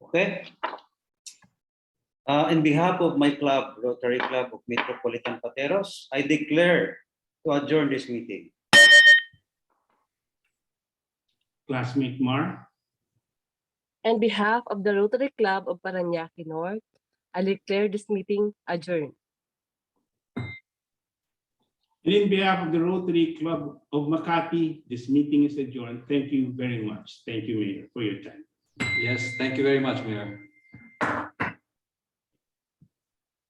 Okay. In behalf of my club, Rotary Club of Metropolitan Pateros, I declare to adjourn this meeting. Classmate Mar. On behalf of the Rotary Club of Paranaque North, I declare this meeting adjourned. And in behalf of the Rotary Club of Makati, this meeting is adjourned. Thank you very much. Thank you, Mayor, for your time. Yes, thank you very much, Mayor.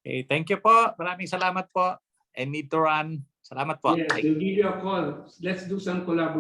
Okay, thank you po. Maraming salamat po. I need to run. Salamat po. Yes, we'll give you a call. Let's do some collaboration.